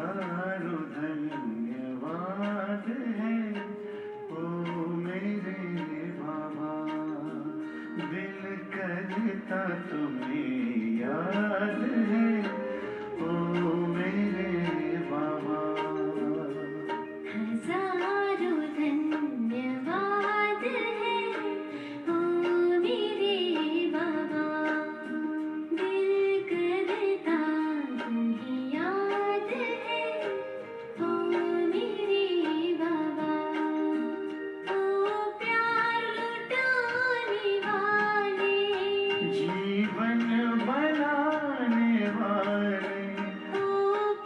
हजारों धन्यवाद है ओ मेरे बाबा। दिल करता तुम्हें याद है ओ मेरे बाबा। हजारों धन्यवाद है ओ मेरे बाबा। दिल करता तुम्हें याद है ओ मेरे बाबा। ओ प्यार लुटाने वाले, जीवन बनाने वाले, ओ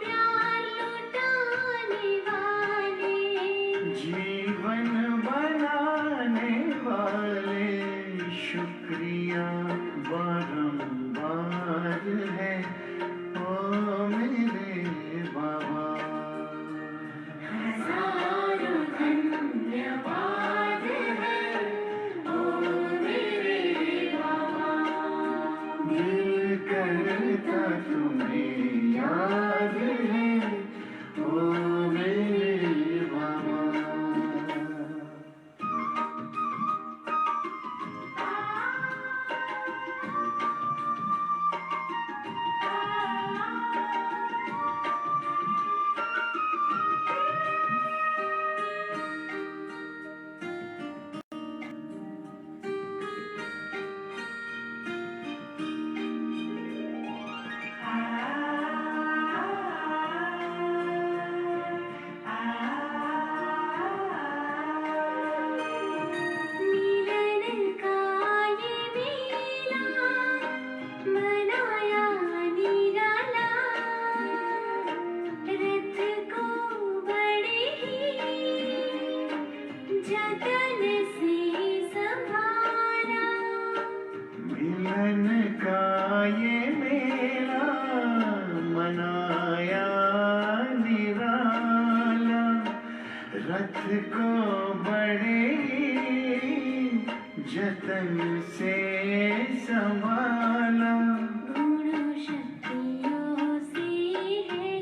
प्यार लुटाने वाले, जीवन बनाने वाले, शुक्रिया बारंबार है ओ मेरे बाबा। हजारों धन्यवाद है ओ मेरे बाबा। दिल करता तुम्हें याद है ओ मेरे बाबा। मिलन का ये मेला मनाया निराला, रथ को बड़े ही जतन से संभाला। मिलन का ये मेला मनाया निराला, रथ को बड़े जतन से संभाला। गुणों शक्तियों से है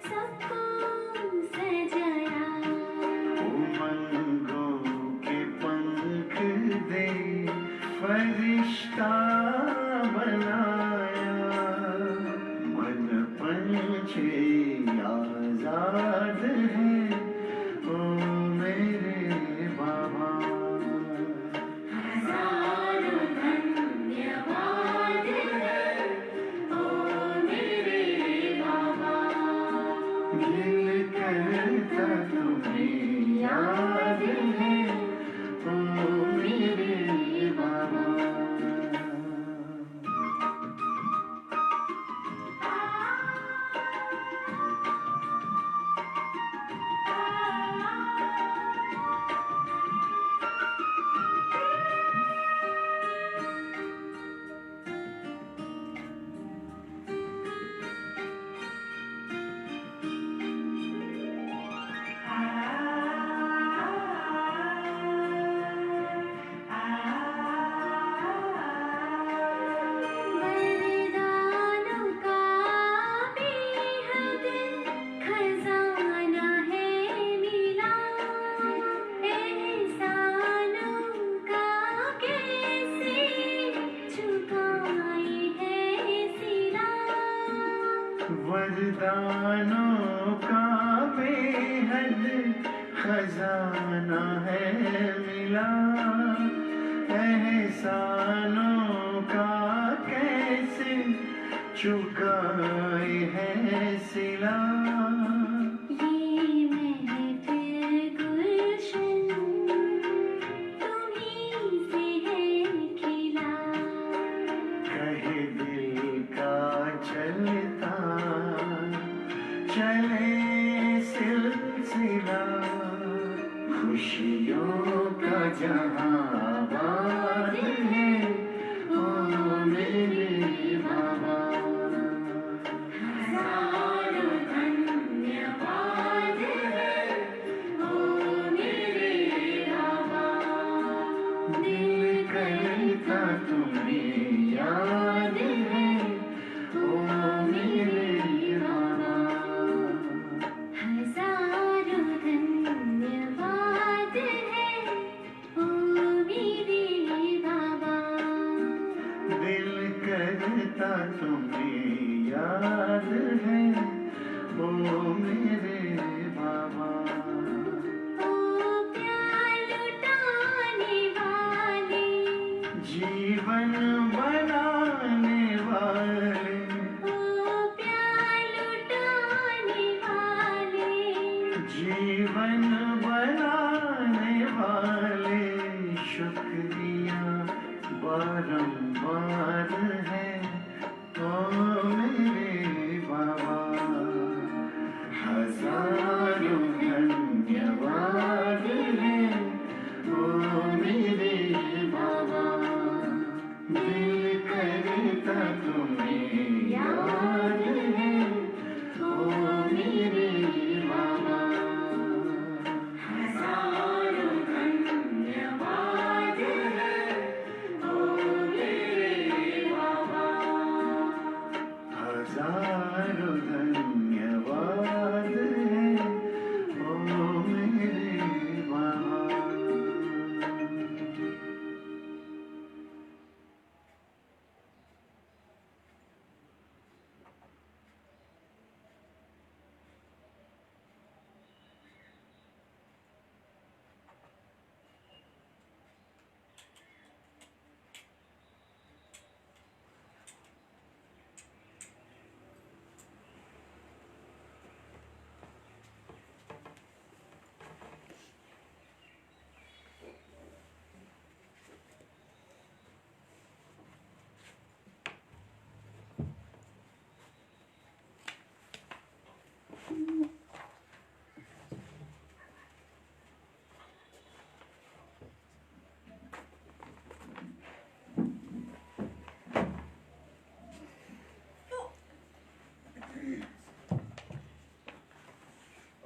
सबको सजाया। उमंगों के पंख दे फरिश्ता बनाया, मन पंछी आजाद है ओ मेरे बाबा। हजारों धन्यवाद है ओ मेरे बाबा। दिल करता तुम्हें याद है ओ मेरे बाबा। वरदानों का बेहद खजाना है मिला, एहसानों का कैसे चुकाए है सिला। वरदानों का बेहद खजाना है मिला, एहसानों का कैसे चुकाए है सिला। ये महफिल गुलशन तुम्हीं से है खिला। कहे दिल का चलता चले सिलसिला, खुशियों का जहां आबाद है ओ मेरे बाबा। हजारों धन्यवाद है ओ मेरे बाबा। दिल करता तुम्हें याद है ओ मेरे बाबा। जीवन बनाने वाले शुक्रिया बारंबार है ओ मेरे बाबा। हजारों धन्यवाद है ओ मेरे बाबा। दिल करता तुम्हें याद है ओ मेरे बाबा। हजारों धन्यवाद है ओ मेरे बाबा। हजारों धन्यवाद है ओ मेरे बाबा।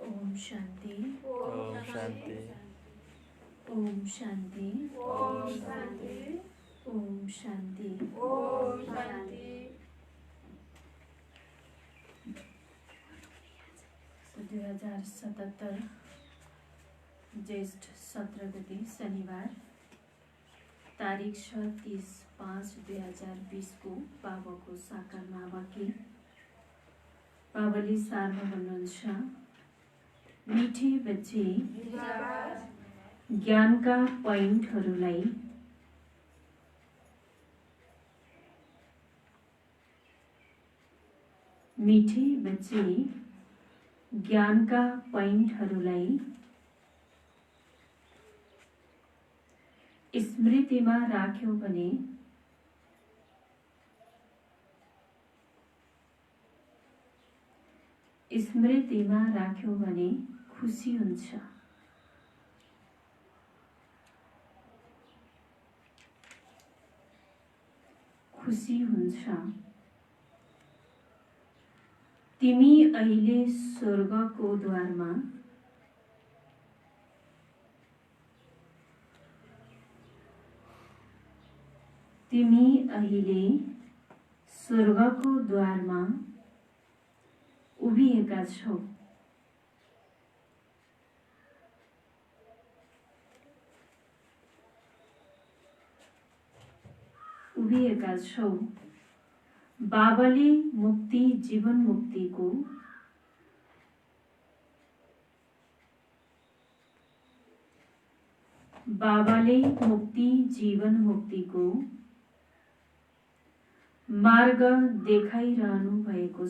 ओम शांति। ओम शांति। ओम शांति। ओम शांति। ओम शांति। ओम शांति। 2077 ज्येष्ठ 17 गते शनिबार, तारिक 30/5/2020 को बाबाको साकारमा वाक्य। बाबाले सारमा भन्नुहुन्छ, मिठे बच्चे ज्ञानका पोइन्टहरूलाई मिठे बच्चे ज्ञानका पोइन्टहरूलाई स्मृतिमा राख्यो भने खुसी हुन्छ। खुसी हुन्छ। तिमी अहिले स्वर्गको द्वारमा उभिएका छौ। बाबाले मुक्ति जीवन मुक्तिको मार्ग देखाइरहनु भएको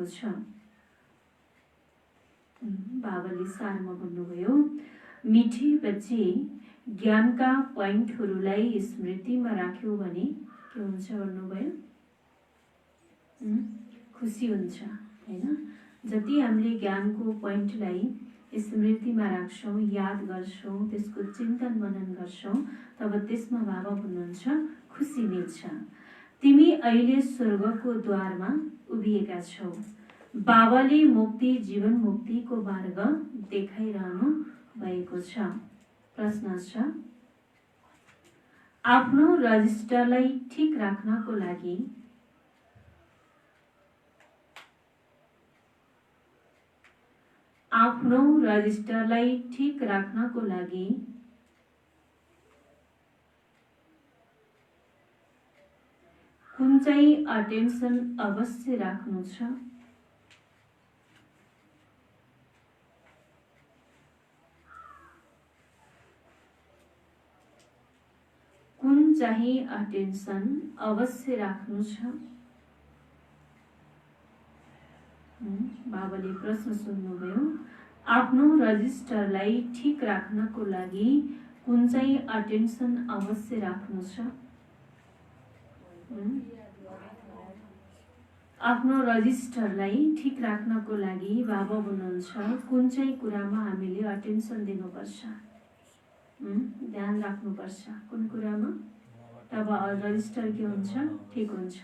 छ। बाबाले सारमा भन्नुभयो, मिठी बच्चे ज्ञानका पोइन्टहरूलाई स्मृतिमा राख्यो भने के हुन्छ भन्नुभयो? खुसी हुन्छ, हैन? जति हामीले ज्ञानको पोइन्टलाई स्मृतिमा राख्छौं, याद गर्छौं, त्यसको चिन्तन मनन गर्छौं, तब त्यसमा बाबा भन्नुहुन्छ खुसी मिल्छ। तिमी अहिले स्वर्गको द्वारमा उभिएका छौ। बाबाले मुक्ति जीवन मुक्तिको मार्ग देखाइरहनु भएको छ। प्रश्न छ, आफ्नो रजिस्टरलाई ठीक राख्नको लागि कुन चाहिँ अटेन्सन अवश्य राख्नु छ? कुन चाहिँ अटेन्सन अवश्य राख्नु छ। बाबाले प्रश्न सुन्नुभयो, आफ्नो रजिस्टरलाई ठिक राख्नको लागि कुन चाहिँ अटेन्सन अवश्य राख्नु छ? आफ्नो रजिस्टरलाई ठिक राख्नको लागि बाबा भन्नुहुन्छ कुन चाहिँ कुरामा हामीले अटेन्सन दिनुपर्छ, ध्यान राख्नुपर्छ, कुन कुरामा? तब रजिस्टर के हुन्छ? ठिक हुन्छ।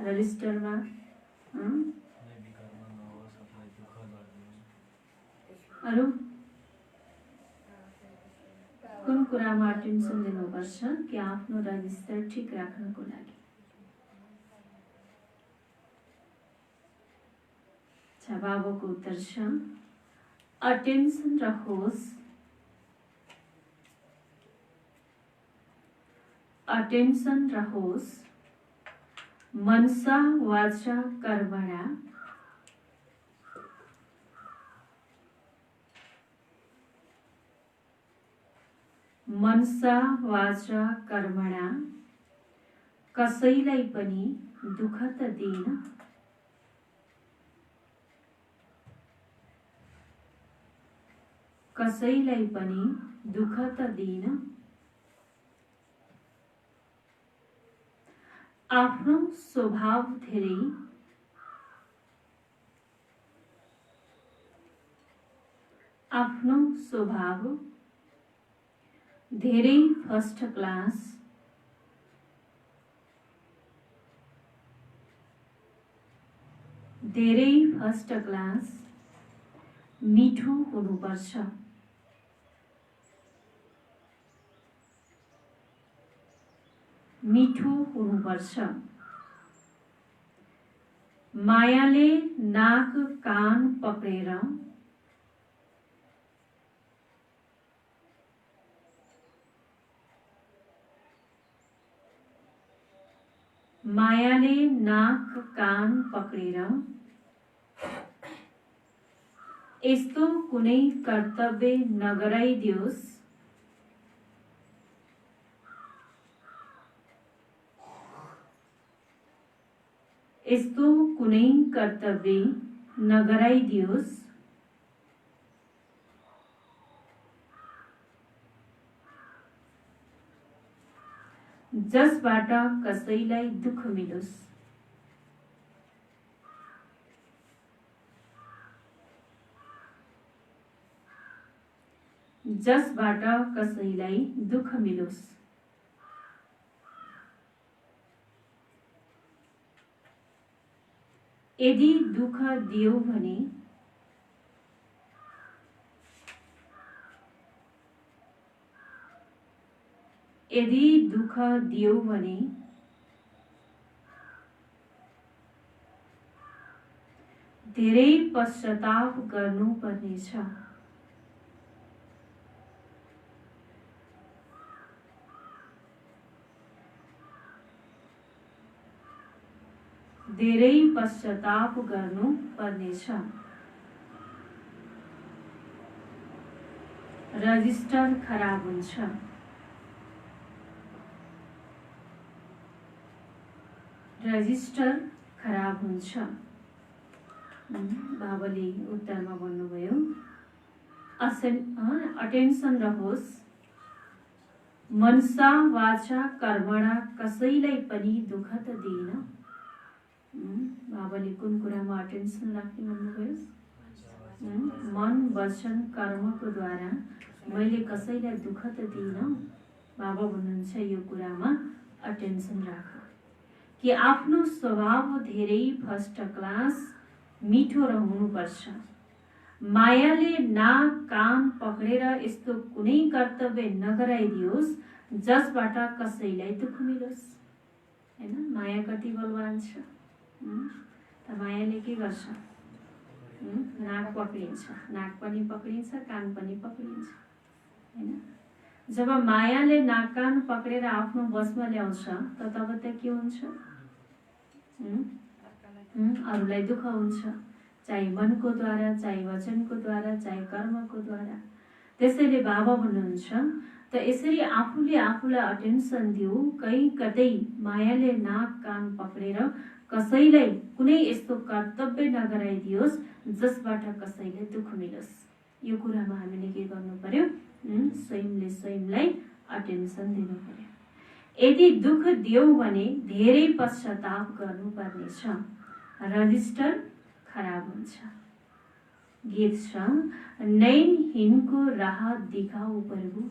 रजिस्टरमा अरू कुन कुरामा अटेन्सन दिनुपर्छ कि आफ्नो रजिस्टर ठिक राख्नको लागि? बाबाको उत्तर छ अटेन्सन रहोस्, अटेन्सन रहोस् मनसा वाचा कर्मणा, मनसा वाचा कर्मणा कसैलाई पनि दुःख त दिइन, कसैलाई पनि दुःख त दिइन, आफ्नो स्वभाव धेरै फर्स्ट क्लास, धेरै फर्स्ट क्लास मिठो हुनुपर्छ। मिठो हुनुपर्छ। मायाले नाक कान पक्रेर मायाले नाक कान पक्रेर यस्तो कुनै कर्तव्य नगराइदियोस्, यस्तो कुनै कर्तव्य नगराइदियोस् जसबाट कसैलाई दुःख मिलोस्। जसबाट कसैलाई दुःख मिलोस्। यदि दुःख दियो भने धेरै पश्चाताप गर्नुपर्नेछ। धेरै पश्चाताप गर्नुपर्नेछ। रजिस्टर खराब हुन्छ। रजिस्टर खराब हुन्छ। बाबाले उत्तरमा भन्नुभयो अटेन्सन रहोस्, मनसा वाचा कर्मणा कसैलाई पनि दुःख त दिइन। बाबाले कुन कुरामा अटेन्सन राख्ने भन्नुभयो? मन वचन कर्मको द्वारा मैले कसैलाई दुःख त दिइन। बाबा भन्नुहुन्छ यो कुरामा अटेन्सन राख कि आफ्नो स्वभाव धेरै फर्स्ट क्लास मिठो रहनुपर्छ। मायाले नाक कान पक्रेर यस्तो कुनै कर्तव्य नगराइदियोस् जसबाट कसैलाई दुःख मिलोस्। हैन, माया कति बलवान छ। त मायाले के गर्छ? नाक पक्रिन्छ, नाक पनि पक्रिन्छ, कान पनि पक्रिन्छ। हैन, जब मायाले नाक कान पक्रेर आफ्नो बसमा ल्याउँछ त तब त के हुन्छ? अरूलाई दुःख हुन्छ, चाहे मनको द्वारा, चाहे वचनको द्वारा, चाहे कर्मको द्वारा। त्यसैले बाबा भन्नुहुन्छ त यसरी आफूले आफूलाई अटेन्सन दियो, कहीँ कतै मायाले नाक कान पक्रेर कसैलाई कुनै यस्तो कर्तव्य नगराइदियोस् जसबाट कसैले दुःख मिलोस्। यो कुरामा हामीले के गर्नु पर्यो? स्वयंले स्वयंलाई अटेन्सन दिनु पर्यो। यदि दुःख दियौ भने धेरै पश्चाताप गर्नुपर्नेछ, रजिस्टर खराब हुन्छ। गीत छ, नैनहीनको राह दिखाऊ प्रभु।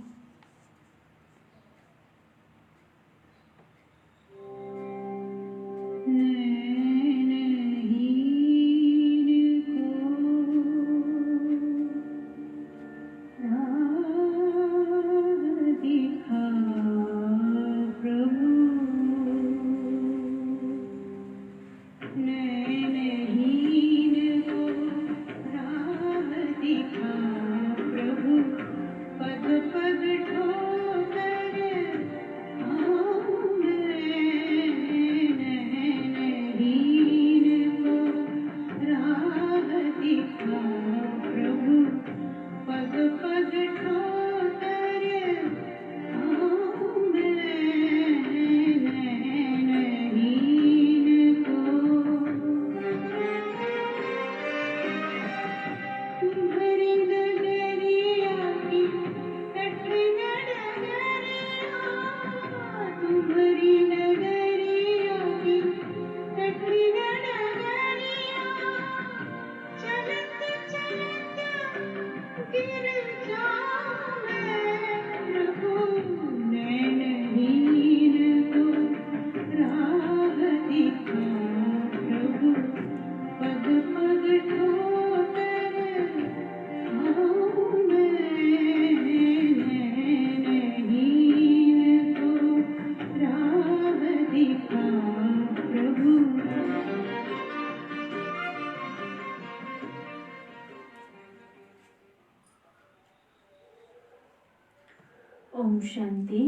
ओम शान्ति।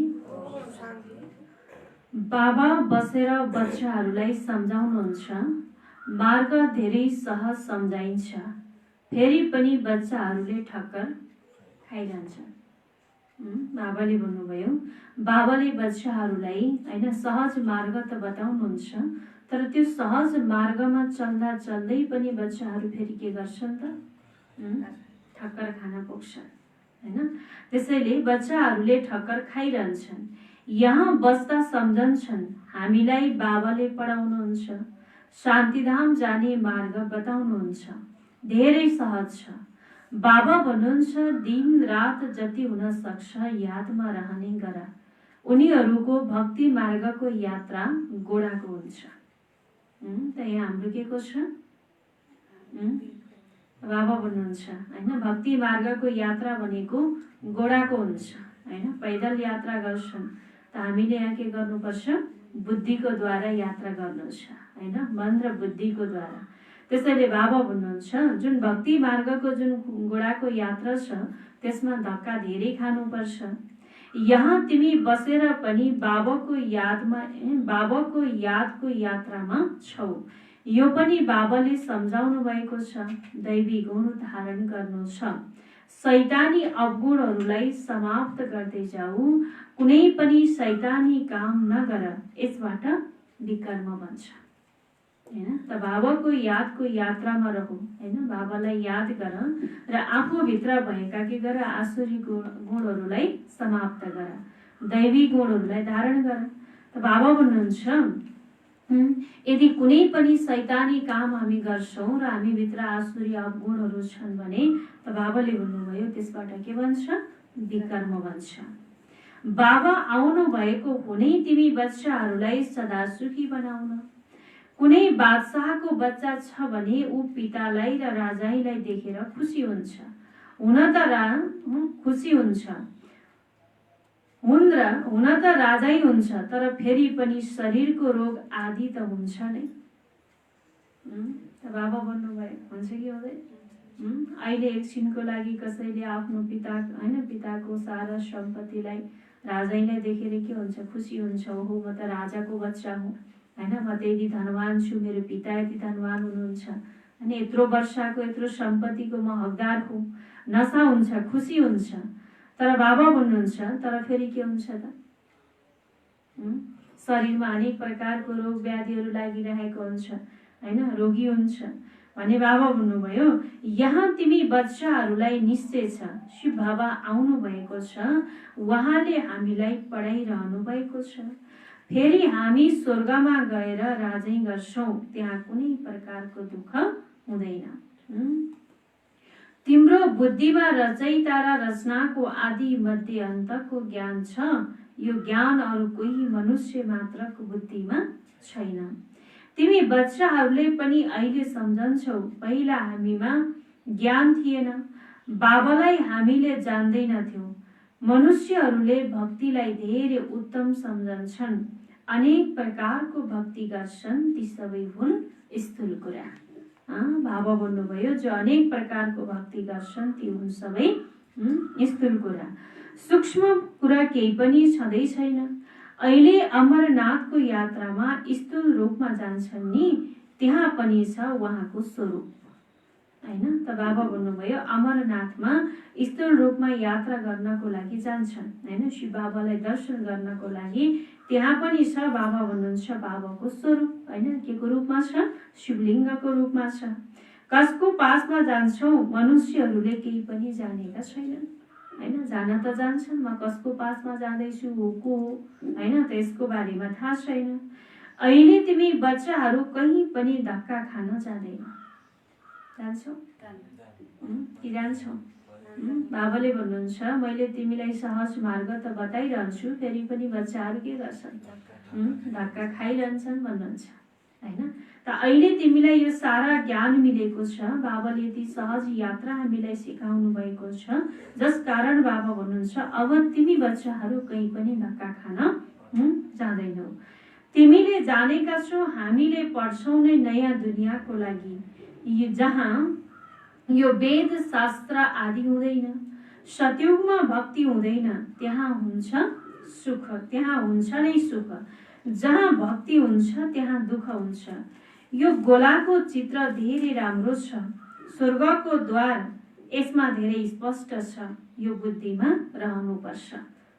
बाबा बसेर बच्चाहरूलाई सम्झाउनुहुन्छ। मार्ग धेरै सहज सम्झाइन्छ, फेरि पनि बच्चाहरूले ठक्कर खाइरहन्छन्। बाबाले भन्नुभयो, बाबाले बच्चाहरूलाई हैन सहज मार्ग त बताउनुहुन्छ, तर त्यो सहज मार्गमा चल्दा चल्दै पनि बच्चाहरू फेरि के गर्छन् त? ठक्कर खान पुग्छन् हैन। त्यसैले बच्चाहरूले ठक्कर खाइरहन्छन्। यहाँ बस्दा सम्झन्छन्, हामीलाई बाबाले पढाउनुहुन्छ, शान्तिधाम जाने मार्ग बताउनुहुन्छ, धेरै सहज छ। बाबा भन्नुहुन्छ, दिन रात जति हुन सक्छ यादमा रहने गर। उनीहरूको भक्ति मार्गको यात्रा गोडाको हुन्छ। त यहाँ हाम्रो के को छ? बाबा भन्नुहुन्छ हैन, भक्ति मार्गको यात्रा भनेको गोडाको हुन्छ हैन। पैदल यात्रा गर्छन् त हामीले यहाँ के गर्नुपर्छ? बुद्धिको द्वारा यात्रा गर्नु छ हैन, मन र बुद्धिको द्वारा। त्यसैले बाबा भन्नुहुन्छ, जुन भक्ति मार्गको जुन गोडाको यात्रा छ त्यसमा धक्का धेरै खानुपर्छ। यहाँ तिमी बसेर पनि बाबाको यादको यात्रामा छौ। यो पनि बाबाले सम्झाउनु भएको छ, दैवी गुण धारण गर्नु छ। शैतानी अवगुणहरूलाई समाप्त गर्दै जाऊ, कुनै पनि शैतानी काम नगर, यसबाट विकर्म बन्छ हैन। त बाबाको यादको यात्रामा रहौ हैन, बाबालाई याद गर र आफूभित्र भएका के गर? आसुरी गुणहरूलाई समाप्त गर, दैवी गुणहरूलाई धारण गर। त बाबा भन्नुहुन्छ, यदि कुनै पनि शैतानी काम हामी गर्छौं र हामी भित्र आसुरी अवगुणहरू छन् भने त बाबाले भन्नुभयो त्यसबाट के बन्छ? विकर्म बन्छ। बाबा आउनु भएको हुनै तिमी बच्चाहरूलाई सदा सुखी बनाउन। कुनै बादशाहको बच्चा छ भने ऊ पितालाई र राजाईलाई देखेर खुसी हुन्छ। हुन त राजै हुन्छ, तर फेरि पनि शरीरको रोग आदि त हुन्छ नै। त बाबा भन्नुभयो, हुन्छ कि हुँदैन? अहिले एकछिनको लागि कसैले आफ्नो पिताको सारा सम्पत्तिलाई राजाईलाई देखेर के हुन्छ? खुसी हुन्छ। ओहो, म त राजाको बच्चा हुँ हैन, म त यति धनवान छु, मेरो पिता यति धनवान हुनुहुन्छ अनि यत्रो वर्षको यत्रो सम्पत्तिको म हकदार हुँ। नशा हुन्छ, खुसी हुन्छ। तर बाबा भन्नुहुन्छ तर फेरि के हुन्छ त शरीरमा अनेक प्रकारको रोग व्याधिहरू लागिरहेको हुन्छ हैन, रोगी हुन्छ भने बाबा भन्नुभयो यहाँ तिमी बच्चाहरूलाई निश्चय छ शिव बाबा आउनु भएको छ, उहाँले हामीलाई पढाइरहनु भएको छ। फेरि हामी स्वर्गमा गएर राजै गर्छौं, त्यहाँ कुनै प्रकारको दुःख हुँदैन। तिम्रो बुद्धिमा रचयिता र रचनाको आदि मध्य अन्तको ज्ञान छ, यो ज्ञान अरू कोही मनुष्य मात्रको बुद्धिमा छैन। तिमी बच्चाहरूले पनि अहिले सम्झन्छौ पहिला हामीमा ज्ञान थिएन, बाबालाई हामीले जान्दैनथ्यौं। मनुष्यहरूले भक्तिलाई धेरै उत्तम सम्झन्छन्, अनेक प्रकारको भक्ति गर्छन्, ती सबै हुन् स्थूल कुरा। बाबा भन्नुभयो जो अनेक प्रकारको भक्ति गर्छन् ती हुन् सबै स्थूल कुरा, सूक्ष्म कुरा केही पनि छँदै छैन। अहिले अमरनाथको यात्रामा स्थूल रूपमा जान्छन् नि, त्यहाँ पनि छ उहाँको स्वरूप हैन। त बाबा भन्नुभयो अमरनाथमा स्थूल रूपमा यात्रा गर्नको लागि जान्छन् हैन, शिव बाबालाई दर्शन गर्नको लागि, त्यहाँ पनि छ बाबा भन्नुहुन्छ बाबाको स्वरूप हैन, के को रूपमा छ? शिवलिङ्गको रूपमा छ। कसको पासमा जान्छौं मनुष्यहरूले केही पनि जानेका छैनन् हैन, जान त जान्छन्, म कसको पासमा जाँदैछु, को हो हैन, त्यसको बारेमा थाहा छैन। अहिले तिमी बच्चाहरू कहीँ पनि धक्का खान जाँदैन, जान्छौ कि जान्छौ? बाबाले भन्नुहुन्छ मैले तिमीलाई सहज मार्ग त बताइरहन्छु, फेरि पनि बच्चाहरू के गर्छन्? धक्का खाइरहन्छन् भन्नुहुन्छ हैन। त अहिले तिमीलाई यो सारा ज्ञान मिलेको छ, बाबाले यति सहज यात्रा हामीलाई सिकाउनु भएको छ, जस कारण बाबा भन्नुहुन्छ अब तिमी बच्चाहरू कहीँ पनि धक्का खान जाँदैनौ। तिमीले जानेका छौ हामीले पढ्छौं नै नयाँ दुनियाँको लागि, जहाँ यो वेद शास्त्र आदि हुँदैन, सतयुगमा भक्ति हुँदैन, त्यहाँ हुन्छ सुख, त्यहाँ हुन्छ नै सुख। जहाँ भक्ति हुन्छ त्यहाँ दुःख हुन्छ। यो गोलाको चित्र धेरै राम्रो छ, स्वर्गको द्वार यसमा धेरै स्पष्ट छ, यो बुद्धिमा रहनुपर्छ।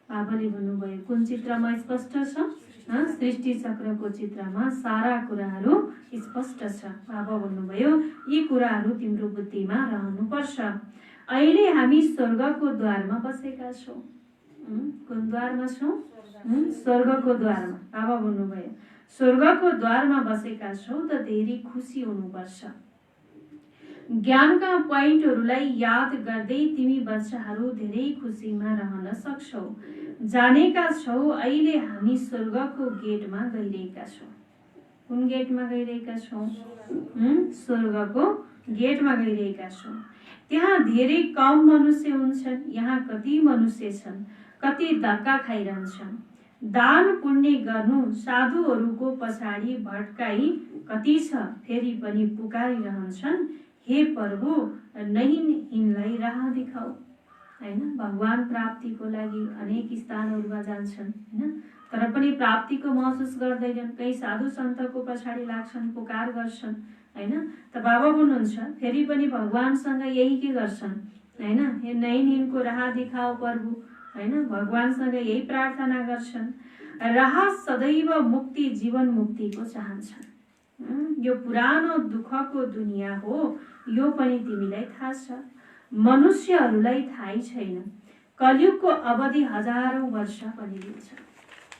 बाबाले भन्नुभयो कुन चित्रमा स्पष्ट छ? सृष्टि चक्रको चित्रमा सारा कुराहरू स्पष्ट छ। बाबा भन्नुभयो यी कुराहरू तिम्रो बुद्धिमा रहनुपर्छ। अहिले हामी स्वर्गको द्वारमा बसेका छौं। कुन द्वारमा छौं? स्वर्गको द्वारमा। बाबा भन्नुभयो स्वर्गको द्वारमा बसेका छौ त धेरै खुसी हुनुपर्छ। ज्ञानका पोइन्टहरूलाई याद गर्दै तिमी बच्चाहरू धेरै खुसीमा रहन सक्छौ। जानेका छौ अहिले हामी स्वर्गको गेटमा गइरहेका छौं। कुन गेटमा गइरहेका छौं? स्वर्गको गेटमा गइरहेका छौं। त्यहाँ धेरै कम मनुष्य हुन्छन्, यहाँ कति मनुष्य छन्, कति धक्का खाइरहन्छन्। दान पुण्य गर्नु साधुहरूको पछाडि भट्काई कति छ, फेरि पनि पुकारिरहन्छन् हे प्रभु यिनलाई राह देखाऊ हैन। भगवान प्राप्तिको लागि अनेक स्थानहरूमा जान्छन् हैन, तर पनि प्राप्तिको महसुस गर्दैनन्। कई साधु सन्तको पछाडि लाग्छन्, पुकार गर्छन् हैन। त बाबा भन्नुहुन्छ फेरि पनि भगवानसँग यही के गर्छन् हैन, हे यिनको राह देखाऊ प्रभु हैन, भगवानसँग यही प्रार्थना गर्छन्। राह सदैव मुक्ति, जीवन मुक्तिको चाहन्छन्। यो पुरानो दुःखको दुनिया हो, यो पनि तिमीलाई थाहा छ, मनुष्यहरूलाई थाहै छैन। कलियुगको अवधि हजारौं वर्ष भनिदिन्छ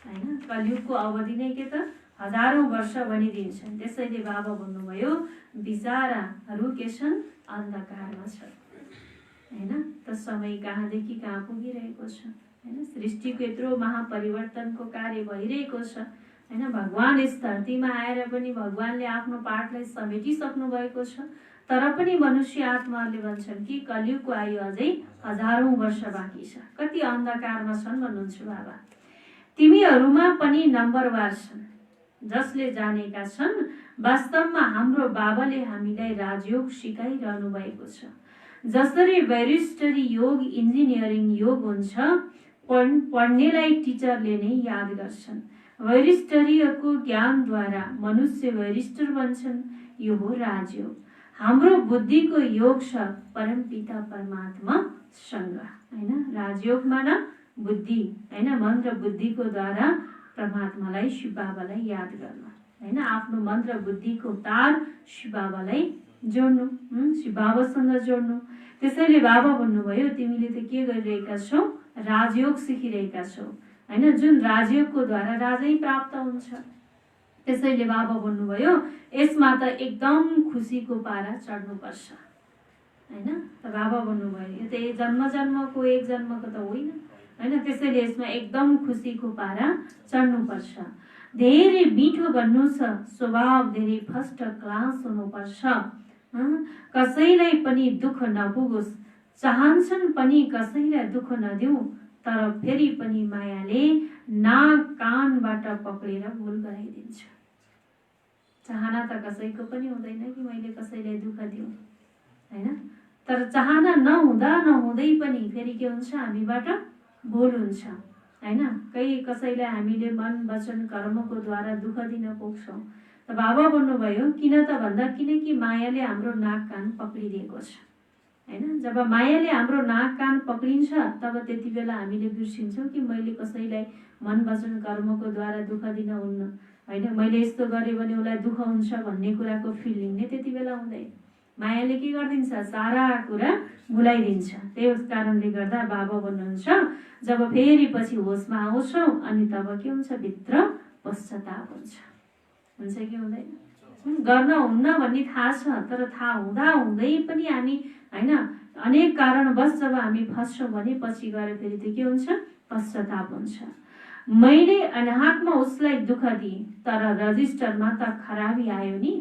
हैन, कलियुगको अवधि नै के त हजारौं वर्ष भनिदिन्छन्। त्यसैले बाबा भन्नुभयो बिचाराहरू के छन्? अन्धकारमा छन् हैन। त समय कहाँदेखि कहाँ पुगिरहेको छ हैन, सृष्टिको यत्रो महापरिवर्तनको कार्य भइरहेको छ हैन। भगवान यस धरतीमा आएर पनि भगवानले आफ्नो पाठलाई समेटिसक्नु भएको छ, तर पनि मनुष्य आत्माहरूले भन्छन् कि कलियुगको आयु अझै हजारौं वर्ष बाँकी छ। कति अन्धकारमा छन् भन्नुहुन्छ बाबा। तिमीहरूमा पनि नम्बरवार छन्, जसले जानेका छन् वास्तवमा हाम्रो बाबाले हामीलाई राजयोग सिकाइरहनु भएको छ। जसरी बैरिस्टरी योग, इन्जिनियरिङ योग हुन्छ, पढ्नेलाई टिचरले नै याद गर्छन्। बैरिस्टरीको ज्ञानद्वारा मनुष्य बैरिस्टर बन्छन्, यो हो राजयोग। हाम्रो बुद्धिको योग छ परमपिता परमात्मा सँग हैन। राजयोगमा न बुद्धि हैन, मन र बुद्धिको द्वारा परमात्मालाई शिव बाबालाई याद गर्नु हैन। आफ्नो मन र बुद्धिको तार शिव बाबालाई जोड्नु, शिव बाबासँग जोड्नु। त्यसैले बाबा भन्नुभयो तिमीले त के गरिरहेका छौ, राजयोग सिकिरहेका छौ हैन, जुन राजयोगको द्वारा राजै प्राप्त हुन्छ। त्यसैले बाबा भन्नुभयो यसमा त एकदम खुसीको पारा चढ्नुपर्छ हैन। त बाबा भन्नुभयो यो त जन्म जन्मको एक जन्मको त होइन हैन, त्यसैले यसमा एकदम खुसीको पारा चढ्नुपर्छ। धेरै मिठो बन्नु छ, स्वभाव धेरै फर्स्ट क्लास हुनुपर्छ, कसैलाई पनि दुःख नपुगोस्, चाहन्छन् पनि कसैलाई दुःख नदिऊ, तर फेरि पनि मायाले नाक कानबाट पक्रेर भुल गराइदिन्छ। चाहना त कसैको पनि हुँदैन कि मैले कसैलाई दुःख दिउँ हैन, तर चाहना नहुँदै पनि फेरि के हुन्छ, हामीबाट भुल हुन्छ हैन। कसैलाई हामीले मन वचन कर्मको द्वारा दुःख दिन पुग्छौँ। त बाबा भन्नुभयो किन त भन्दा किनकि मायाले हाम्रो नाक कान पक्रिदिएको छ हैन। जब मायाले हाम्रो नाक कान पक्रिन्छ तब त्यति बेला हामीले बिर्सिन्छौँ कि मैले कसैलाई मन वचन कर्मको द्वारा दुःख दिन हुन्न हैन, मैले यस्तो गरेँ भने उसलाई दुःख हुन्छ भन्ने कुराको फिलिङ नै त्यति बेला हुँदैन। मायाले के गरिदिन्छ, सारा कुरा भुलाइदिन्छ। त्यस कारणले गर्दा बाबा भन्नुहुन्छ जब फेरि पछि होसमा आउँछौ अनि तब के हुन्छ, भित्र पश्चाताप हुन्छ कि हुँदैन। गर्न हुन्न भन्ने थाहा छ, तर थाहा हुँदै पनि हामी हैन अनेक कारणवश जब हामी फस्छौँ भने पछि गएर फेरि त्यो के हुन्छ, पश्चाताप हुन्छ। मैले अनाहकमा उसलाई दुःख दिएँ तर रजिस्टरमा त खराबी आयो नि,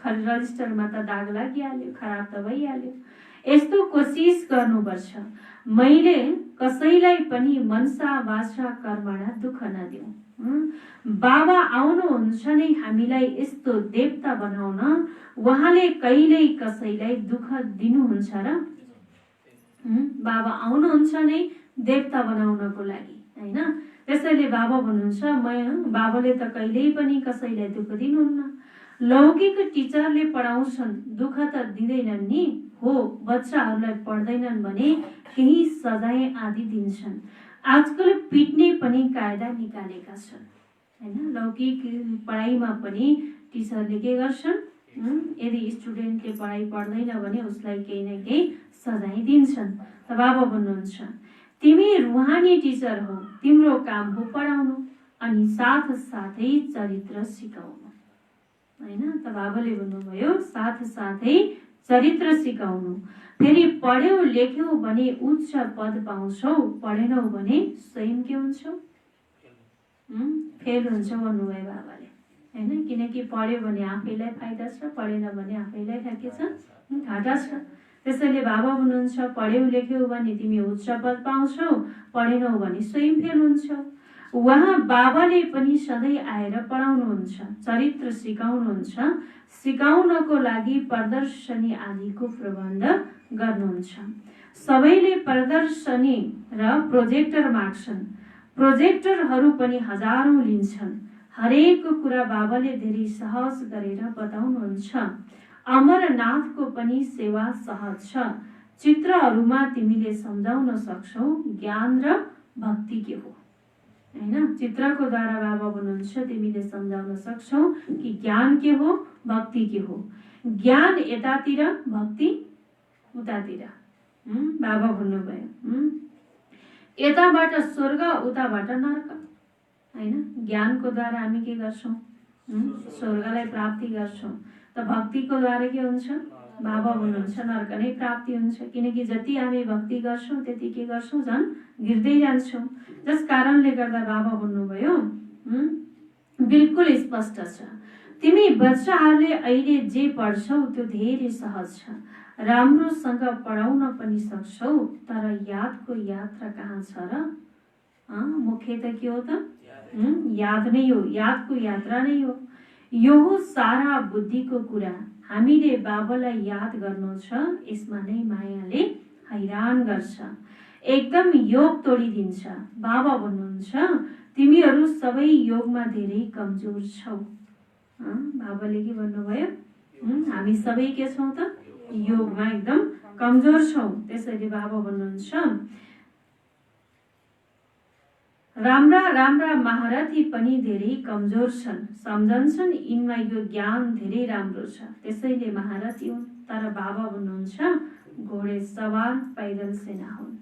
रजिस्टरमा त दाग लागिहाल्यो, खराब त भइहाल्यो। यस्तो कोसिस गर्नुपर्छ मैले कसैलाई पनि मनसा वाचा कर्मणा दुःख नदिउँ। बाबा आउनुहुन्छ नै हामीलाई यस्तो देवता बनाउन, उहाँले कहिल्यै कसैलाई दुःख दिनुहुन्छ र? बाबा आउनुहुन्छ नै देवता बनाउनको लागि हैन। त्यसैले बाबा भन्नुहुन्छ बाबाले त कहिल्यै पनि कसैलाई दुःख दिनुहुन्न। लौकिक टिचरले पढाउँछन् दुःख त दिँदैनन् नि, हो बच्चाहरूलाई पढ्दैनन् भने केही सजाय आदि दिन्छन्। आजकल पिट्ने पनि कायदा निकालेका छन् हैन। लौकिक पढाइमा पनि टिचरले के गर्छन्, यदि स्टुडेन्टले पढाइ पढ्दैन भने उसलाई केही न केही सजाय दिन्छन्। त बाबा भन्नुहुन्छ तिमी रुहानी टिचर हो, तिम्रो काम हो पढाउनु अनि साथसाथै चरित्र सिकाउनु हैन। त बाबाले भन्नुभयो साथसाथै चरित्र सिकाउनु। फेरि पढ्यौ लेख्यौ भने उच्च पद पाउँछौ, पढेनौ भने स्वयं के हुन्छौ, फेल हुन्छौ भन्नुभयो बाबाले हैन। किनकि पढ्यो भने आफैलाई फाइदा छ, पढेन भने आफैलाई के छ, घाटा छ। त्यसैले बाबा भन्नुहुन्छ पढ्यौ लेख्यौ भने तिमी उच्च पद पाउँछौ, पढेनौ भने स्वयं फेल हुन्छौ। उहाँ बाबाले पनि सधैँ आएर पढाउनुहुन्छ, चरित्र सिकाउनुहुन्छ, सिकाउनको लागि प्रदर्शनी आदिको प्रबन्ध गर्नुहुन्छ। सबैले प्रदर्शनी र प्रोजेक्टर माग्छन्, प्रोजेक्टरहरू पनि हजारौं लिन्छन्। हरेक कुरा बाबाले धेरै सहज गरेर बताउनुहुन्छ। अमरनाथको पनि सेवा सहज छ। चित्रहरूमा तिमीले सम्झाउन सक्छौ ज्ञान र भक्ति के हो हैन। चित्रको द्वारा बाबा भन्नुहुन्छ तिमीले सम्झाउन सक्छौ कि ज्ञान के हो, भक्ति के हो। ज्ञान यतातिर, भक्ति उतातिर। बाबा भन्नुभयो यताबाट स्वर्ग उताबाट नर्क हैन। ज्ञानको द्वारा हामी के गर्छौं, स्वर्गलाई प्राप्ति गर्छौं। त भक्तिको द्वारा के हुन्छ, बाबा भन्नुहुन्छ नर्क नै प्राप्ति हुन्छ। किनकि जति हामी भक्ति गर्छौं त्यति के गर्छौं, झन् गिर्दै जान्छौं। जस कारणले गर्दा बाबा भन्नुभयो बिल्कुल स्पष्ट छ, तिमी बच्चाहरूले अहिले जे पढ्छौ त्यो धेरै सहज छ, राम्रोसँग पढाउन पनि सक्छौ, तर यादको यात्रा कहाँ छ र? मुख्य त के हो त, याद नै हो, यादको यात्रा नै हो। यो हो सारा बुद्धिको कुरा। हामीले बाबालाई याद गर्नु छ, यसमा नै मायाले हैरान गर्छ, एकदम योग तोडिदिन्छ। बाबा भन्नुहुन्छ तिमीहरू सबै योगमा धेरै कमजोर छौ। बाबाले के भन्नुभयो, हामी सबै के छौँ त योगमा एकदम कमजोर छौँ। त्यसैले बाबा भन्नुहुन्छ राम्रा राम्रा महारथी पनि धेरै कमजोर छन्, सम्झन्छन् यिनमा यो ज्ञान धेरै राम्रो छ, त्यसैले महारथी हुन्। तर बाबा भन्नुहुन्छ घोडे सवार पैदल सेना हुन्।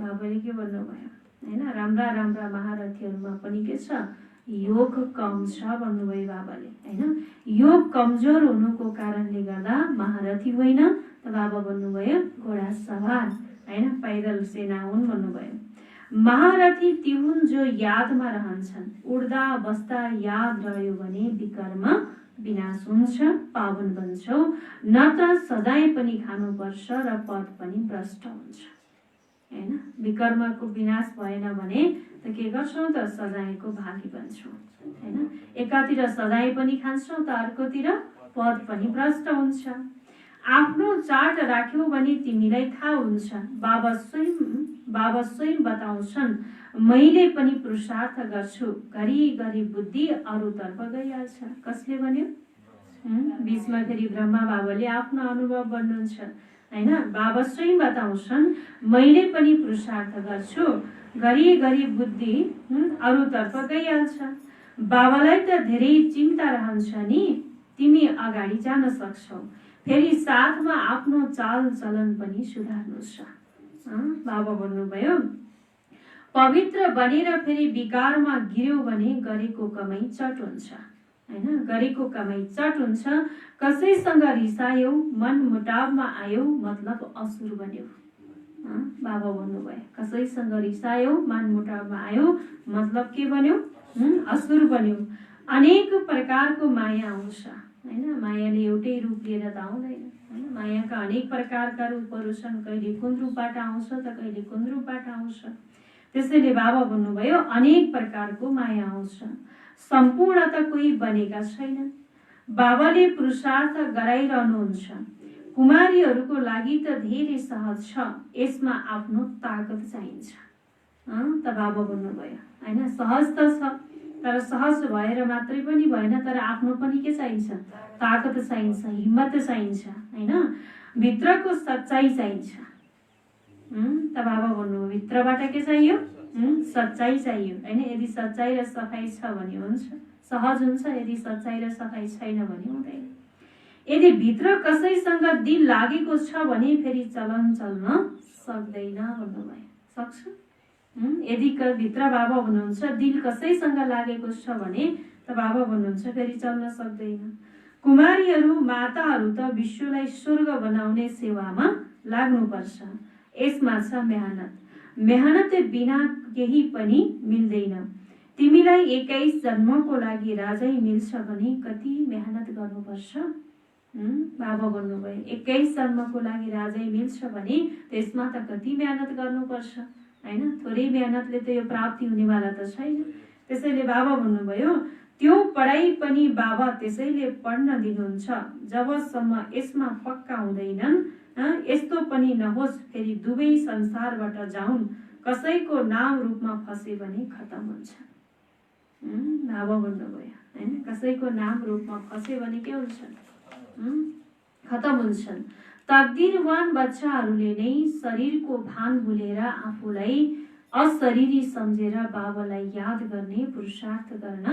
बाबाले के भन्नुभयो हैन, राम्रा राम्रा महारथीहरूमा पनि के छ, योग कम छ भन्नुभयो बाबाले हैन। योग कमजोर हुनुको कारणले गर्दा महारथी होइन, त बाबा भन्नुभयो घोडा सवार हैन, पैदल सेना हुन् भन्नुभयो। महारथी ती हुन् जो यादमा रहन्छन्, उड्दा बस्दा याद रह्यो भने विकर्म विनाश हुन्छ, पावन बन्छौ, नत्र सजाय पनि खानुपर्छ र पद पनि भ्रष्ट हुन्छ हैन। विकर्मको विनाश भएन भने त के गर्छौँ त सजायको भागी बन्छौँ हैन। एकातिर सजाय पनि खान्छौँ त अर्कोतिर पद पनि भ्रष्ट हुन्छ। आफ्नो चार्ट राख्यौ भने तिमीलाई थाहा हुन्छ, बाबा स्वयं बताउँछन्, मैले पनि पुरुषार्थ गर्छु, घरिघरि बुद्धि अरूतर्फ गइहाल्छ। कसले भन्यो? बीचमा फेरि ब्रह्मा बाबाले आफ्नो अनुभव भन्नुहुन्छ हैन। बाबा स्वयं बताउँछन्, मैले पनि पुरुषार्थ गर्छु, घरिघरि बुद्धि अरूतर्फ गइहाल्छ। बाबालाई त धेरै चिन्ता रहन्छ नि, तिमी अगाडि जान सक्छौ, फेरि साथमा आफ्नो चाल चलन पनि सुधार्नु छ। बाबा भन्नुभयो पवित्र बनेर फेरि विकारमा गिर्यो भने गरेको कमाई चट हुन्छ हैन। गरेको कमाई चट हुन्छ। कसैसँग रिसायौ, मन मुटावमा आयो, मतलब असुर बन्यो। बाबा भन्नुभयो कसैसँग रिसायौ, मन मुटावमा आयो, मतलब के बन्यो? असुर बन्यो। अनेक प्रकारको माया आउँछ हैन। मायाले एउटै रूप लिएर त आउँदैन हैन। मायाका अनेक प्रकारका रूपहरू छन्, कहिले कुन रूपबाट आउँछ त कहिले कुन रूपबाट आउँछ। त्यसैले बाबा भन्नुभयो अनेक प्रकारको माया आउँछ, सम्पूर्ण त कोही बनेका छैनन्। बाबाले पुरुषार्थ गराइरहनुहुन्छ, कुमारीहरूको लागि त धेरै सहज छ, यसमा आफ्नो ताकत चाहिन्छ। त बाबा भन्नुभयो हैन, सहज त छ, तर सहज भएर मात्रै पनि भएन, तर आफ्नो पनि के चाहिन्छ? ताकत चाहिन्छ, हिम्मत चाहिन्छ हैन। भित्रको सच्चाइ चाहिन्छ। त बाबा भन्नुभयो भित्रबाट के चाहियो? सच्चाइ चाहियो हैन। यदि सच्चाइ र सफाइ छ भने हुन्छ, सहज हुन्छ, यदि सच्चाइ र सफाइ छैन भने हुँदैन। यदि भित्र कसैसँग दिल लागेको छ भने फेरि चलन चल्न सक्दैन भन्नुभयो। सक्छ? यदि भित्र बाबा भन्नुहुन्छ दिल कसैसँग लागेको छ भने त बाबा भन्नुहुन्छ फेरि चल्न सक्दैन। कुमारीहरू माताहरू त विश्वलाई स्वर्ग बनाउने सेवामा लाग्नुपर्छ, यसमा छ मेहनत। मेहनत बिना केही पनि मिल्दैन। तिमीलाई 21 जन्मको लागि राजै मिल्छ भने कति मेहनत गर्नुपर्छ? बाबा भन्नुभयो 21 जन्मको लागि राजै मिल्छ भने त्यसमा त कति मेहनत गर्नुपर्छ हैन। थोरै मेहनतले त यो प्राप्ति हुनेवाला त छैन। त्यसैले बाबा भन्नुभयो त्यो पढाइ पनि बाबा त्यसैले पढ्न दिनुहुन्छ जबसम्म यसमा पक्का हुँदैनन्। यस्तो पनि नहोस् फेरि दुवै संसारबाट जाउन्, कसैको नाम रूपमा फसे भने खतम हुन्छ। बाबा भन्नुभयो हैन, कसैको नाम रूपमा फसे भने के हुन्छ? खतम हुन्छन्। तकदिरवान बच्चाहरूले नै शरीरको भान भुलेर आफूलाई अशरीरी सम्झेर बाबालाई याद गर्ने पुरुषार्थ गर्न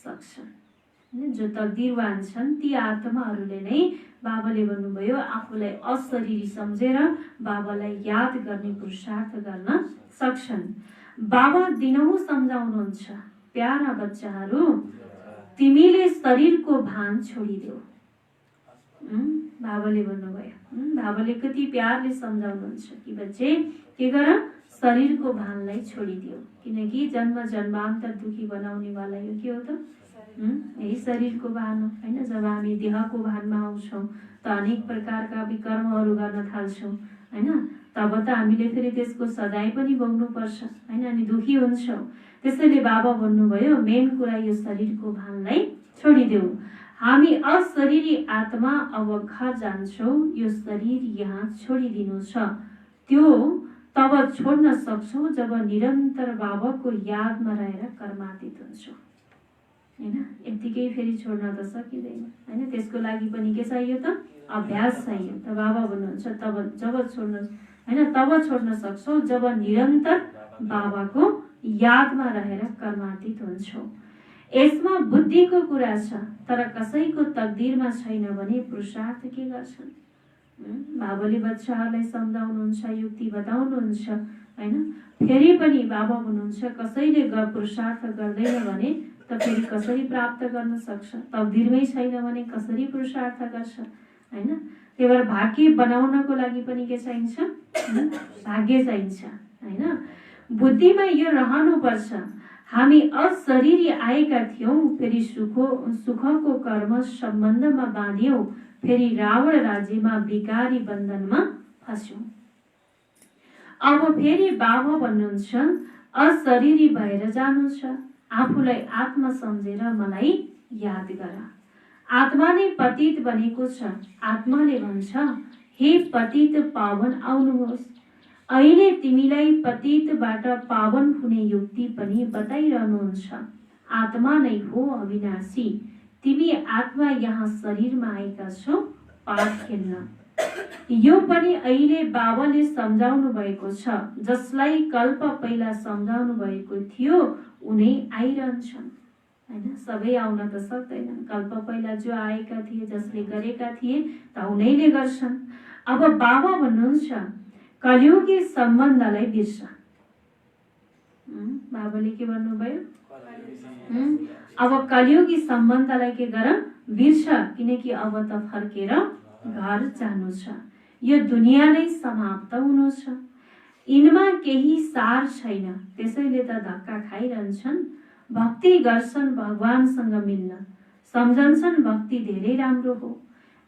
सक्छन्। जो तकदिरवान छन् ती आत्माहरूले नै बाबाले भन्नुभयो आफूलाई अशरीरी सम्झेर बाबालाई याद गर्ने पुरुषार्थ गर्न सक्छन्। बाबा दिनहुँ सम्झाउनुहुन्छ, प्यारा बच्चाहरू तिमीले शरीरको भान छोडिदेऊ। बाबाले भन्नुभयो, बाबाले कति प्यारले सम्झाउनुहुन्छ कि बच्चे के गर? शरीरको भानलाई छोडिदियो, किनकि जन्म जन्मान्तर दुखी बनाउने वाला यो के हो त? यही शरीरको भान हो हैन। जब हामी देहको भानमा आउँछौँ त अनेक प्रकारका विकर्महरू गर्न थाल्छौँ हैन। तब त हामीले फेरि त्यसको सजाय पनि भोग्नुपर्छ हैन, अनि दुखी हुन्छौँ। त्यसैले बाबा भन्नुभयो मेन कुरा यो शरीरको भानलाई छोडिदेऊ। हामी अशरीरी आत्मा अब घर जान्छौँ, यो शरीर यहाँ छोडिदिनु छ। त्यो तब छोड्न सक्छौँ जब निरन्तर बाबाको यादमा रहेर कर्मातीत हुन्छौँ हैन। यतिकै फेरि छोड्न त सकिँदैन हैन। त्यसको लागि पनि के चाहियो त? अभ्यास चाहियो। त बाबा भन्नुहुन्छ तब जब छोड्न हैन तब छोड्न सक्छौ जब निरन्तर बाबाको यादमा रहेर कर्मातीत हुन्छौ। यसमा बुद्धिको कुरा छ, तर कसैको तकदिरमा छैन भने पुरुषार्थ के गर्छन्? बाबाले बच्चाहरूलाई सम्झाउनुहुन्छ, युक्ति बताउनुहुन्छ हैन। फेरि पनि बाबा भन्नुहुन्छ कसैले पुरुषार्थ गर्दैन भने त फेरि कसरी प्राप्त गर्न सक्छ? तकदिरमै छैन भने कसरी पुरुषार्थ गर्छ हैन। त्यही भएर भाग्य बनाउनको लागि पनि के चाहिन्छ? भाग्य चाहिन्छ हैन। बुद्धिमा यो रहनुपर्छ, हामी अशरीरी आएका थियौं, फेरि सुखको कर्म सम्बन्धमा बाँध्यौं, फेरि रावण राज्यमा विकारी बन्धनमा फस्यौं। अब फेरि बाबा भन्नुहुन्छ अशरीरी भएर जानु छ, आफूलाई आत्मा सम्झेर मलाई याद गर। आत्मा नै पतित बनेको छ। आत्माले भन्छ हे पतित पावन आउनुहोस्। अहिले तिमीलाई पतितबाट पावन हुने युक्ति पनि बताइरहनुहुन्छ। आत्मा नै हो अविनाशी। तिमी आत्मा यहाँ शरीरमा आएका छौ पाठ खेल्न। यो पनि अहिले बाबाले सम्झाउनु भएको छ। जसलाई कल्प पहिला सम्झाउनु भएको थियो उनी आइरहन्छन् हैन। सबै आउन त सक्दैनन्। कल्प पहिला जो आएका थिए, जसले गरेका थिए त उनीले गर्छन्। अब बाबा भन्नुहुन्छ कलियुगी सम्बन्धलाई बिर्स। बाबाले के भन्नुभयो? अब कलियुगी सम्बन्धलाई के गर? बिर्स, किनकि अब त फर्केर घर जानु छ। यो दुनिया नै समाप्त हुनु छ। यिनमा केही सार छैन, त्यसैले त धक्का खाइरहन्छन्। भक्ति गर्छन् भगवानसँग मिल्न, सम्झन्छन् भक्ति धेरै राम्रो हो।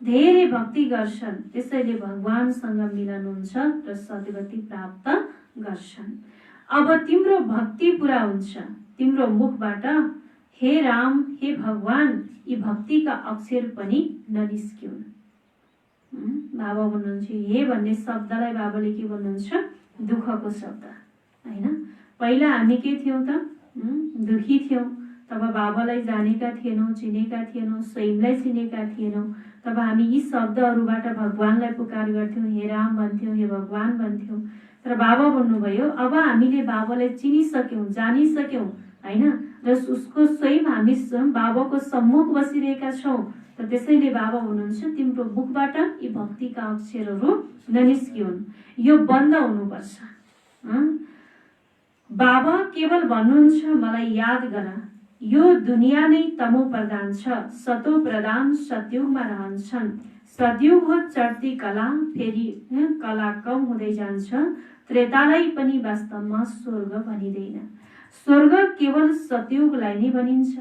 धेरै भक्ति गर्छन्, त्यसैले भगवानसँग मिलन हुन्छ र सद्गति प्राप्त गर्छन्। अब तिम्रो भक्ति पुरा हुन्छ। तिम्रो मुखबाट हे राम, हे भगवान, यी भक्तिका अक्षर पनि ननिस्किउन्। बाबा भन्नुहुन्छ हे भन्ने शब्दलाई बाबाले के भन्नुहुन्छ? दुःखको शब्द हैन। पहिला हामी के थियौं त? दुखी थियौं। तब बाबालाई जानेका थिएनौं, चिनेका थिएनौं, स्वयंलाई चिनेका थिएनौं। तब हामी यी शब्दहरूबाट भगवानलाई पुकार गर्थ्यौं, हे राम भन्थ्यौं, हे भगवान भन्थ्यौं। तर बाबा भन्नुभयो अब हामीले बाबालाई चिनिसक्यौं, जानिसक्यौं हैन, र उसको स्वयं हामी बाबाको सम्मुख बसिरहेका छौं। त त्यसैले बाबा हुनुहुन्छ तिम्रो मुखबाट यी भक्तिका अक्षरहरू ननिस्किउन्, यो बन्द हुनुपर्छ। बाबा केवल भन्नुहुन्छ मलाई याद गर। यो दुनिया नै तमो प्रधान छ, सतो प्रधान सतयुगमा रहन्छन्। सतयुग हो चढ्ती कला, फेरि कला कम हुँदै जान्छ। त्रेतालाई पनि वास्तवमा स्वर्ग भनिदैन। स्वर्ग केवल सतयुगलाई नै भनिन्छ।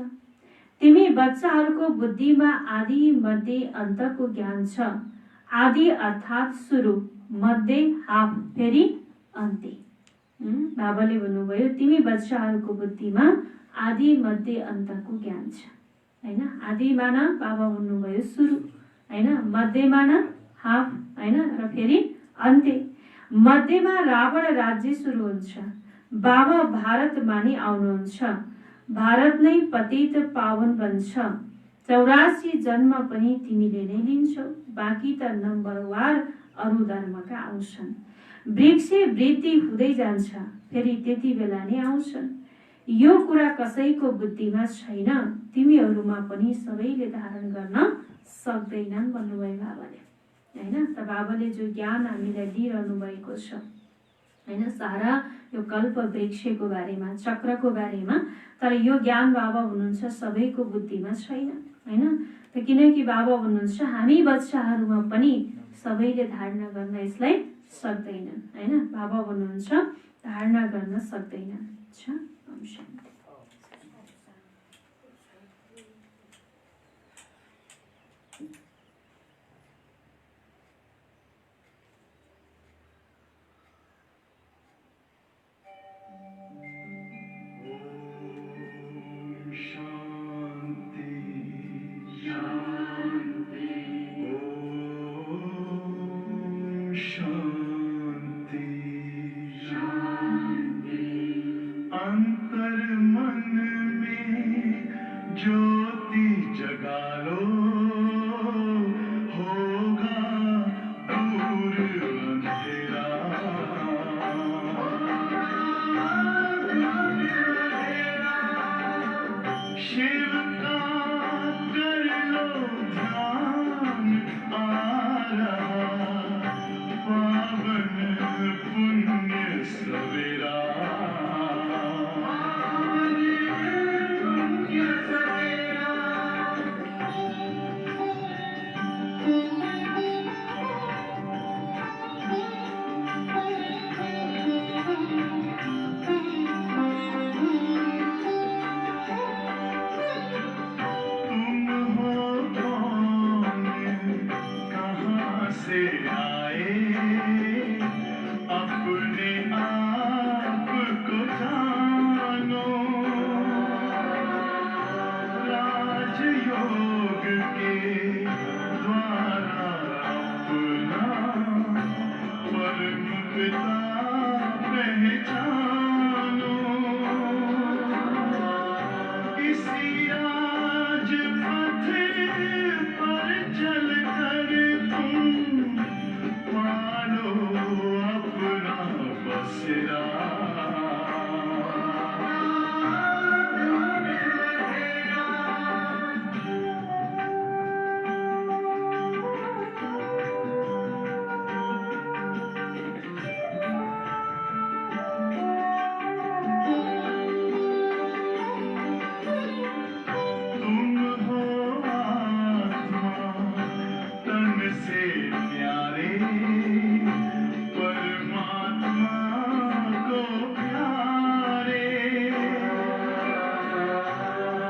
तिमी बच्चाहरूको बुद्धिमा आदि मध्य अन्तको ज्ञान छ। आदि अर्थात् सुरु, मध्य हाफ, फेरि अन्त्य। बाबाले भन्नुभयो तिमी बच्चाहरूको बुद्धिमा आदि मध्य अन्तको ज्ञान छ हैन। आदि माना बाबा भन्नुभयो सुरु हैन, मध्य माना हाफ हैन, र फेरि अन्त्य। मध्यमा रावण राज्य सुरु हुन्छ। बाबा भारत मानि आउनुहुन्छ। भारत नै पतित पावन बन्छ। 84 जन्म पनि तिमीले नै लिन्छौ, बाँकी त नम्बरवार अरू धर्मका आउँछन्। वृक्ष वृद्धि हुँदै जान्छ, फेरि त्यति बेला नै आउँछन्। यो कुरा कसैको बुद्धिमा छैन, तिमीहरूमा पनि सबैले धारण गर्न सक्दैनन् भन्नुभयो बाबाले हैन। त बाबाले जो ज्ञान हामीलाई दिइरहनु भएको छ हैन, सारा यो कल्प वृक्षको बारेमा, चक्रको बारेमा, तर यो ज्ञान बाबा हुनुहुन्छ सबैको बुद्धिमा छैन हैन। त किनकि बाबा भन्नुहुन्छ हामी बच्चाहरूमा पनि सबैले धारणा गर्न यसलाई सक्दैनन् हैन। बाबा भन्नुहुन्छ धारणा गर्न सक्दैनन्। अच्छा, ओम शान्ति। अंतर ज्योति जगा लो, होगा दूर अंधेरा। शिव का कर लो ध्यान, आ रहा पावन पुण्य सवेरा। से आए अपने आप को जानो, राजयोग के द्वारा अपना परम पिता पहचानो। इसी राजपथ पर चलकर तुम पालो अपना बसेरा। तुम हो आत्मा तन से प्यारे, परमात्मा को प्यारे।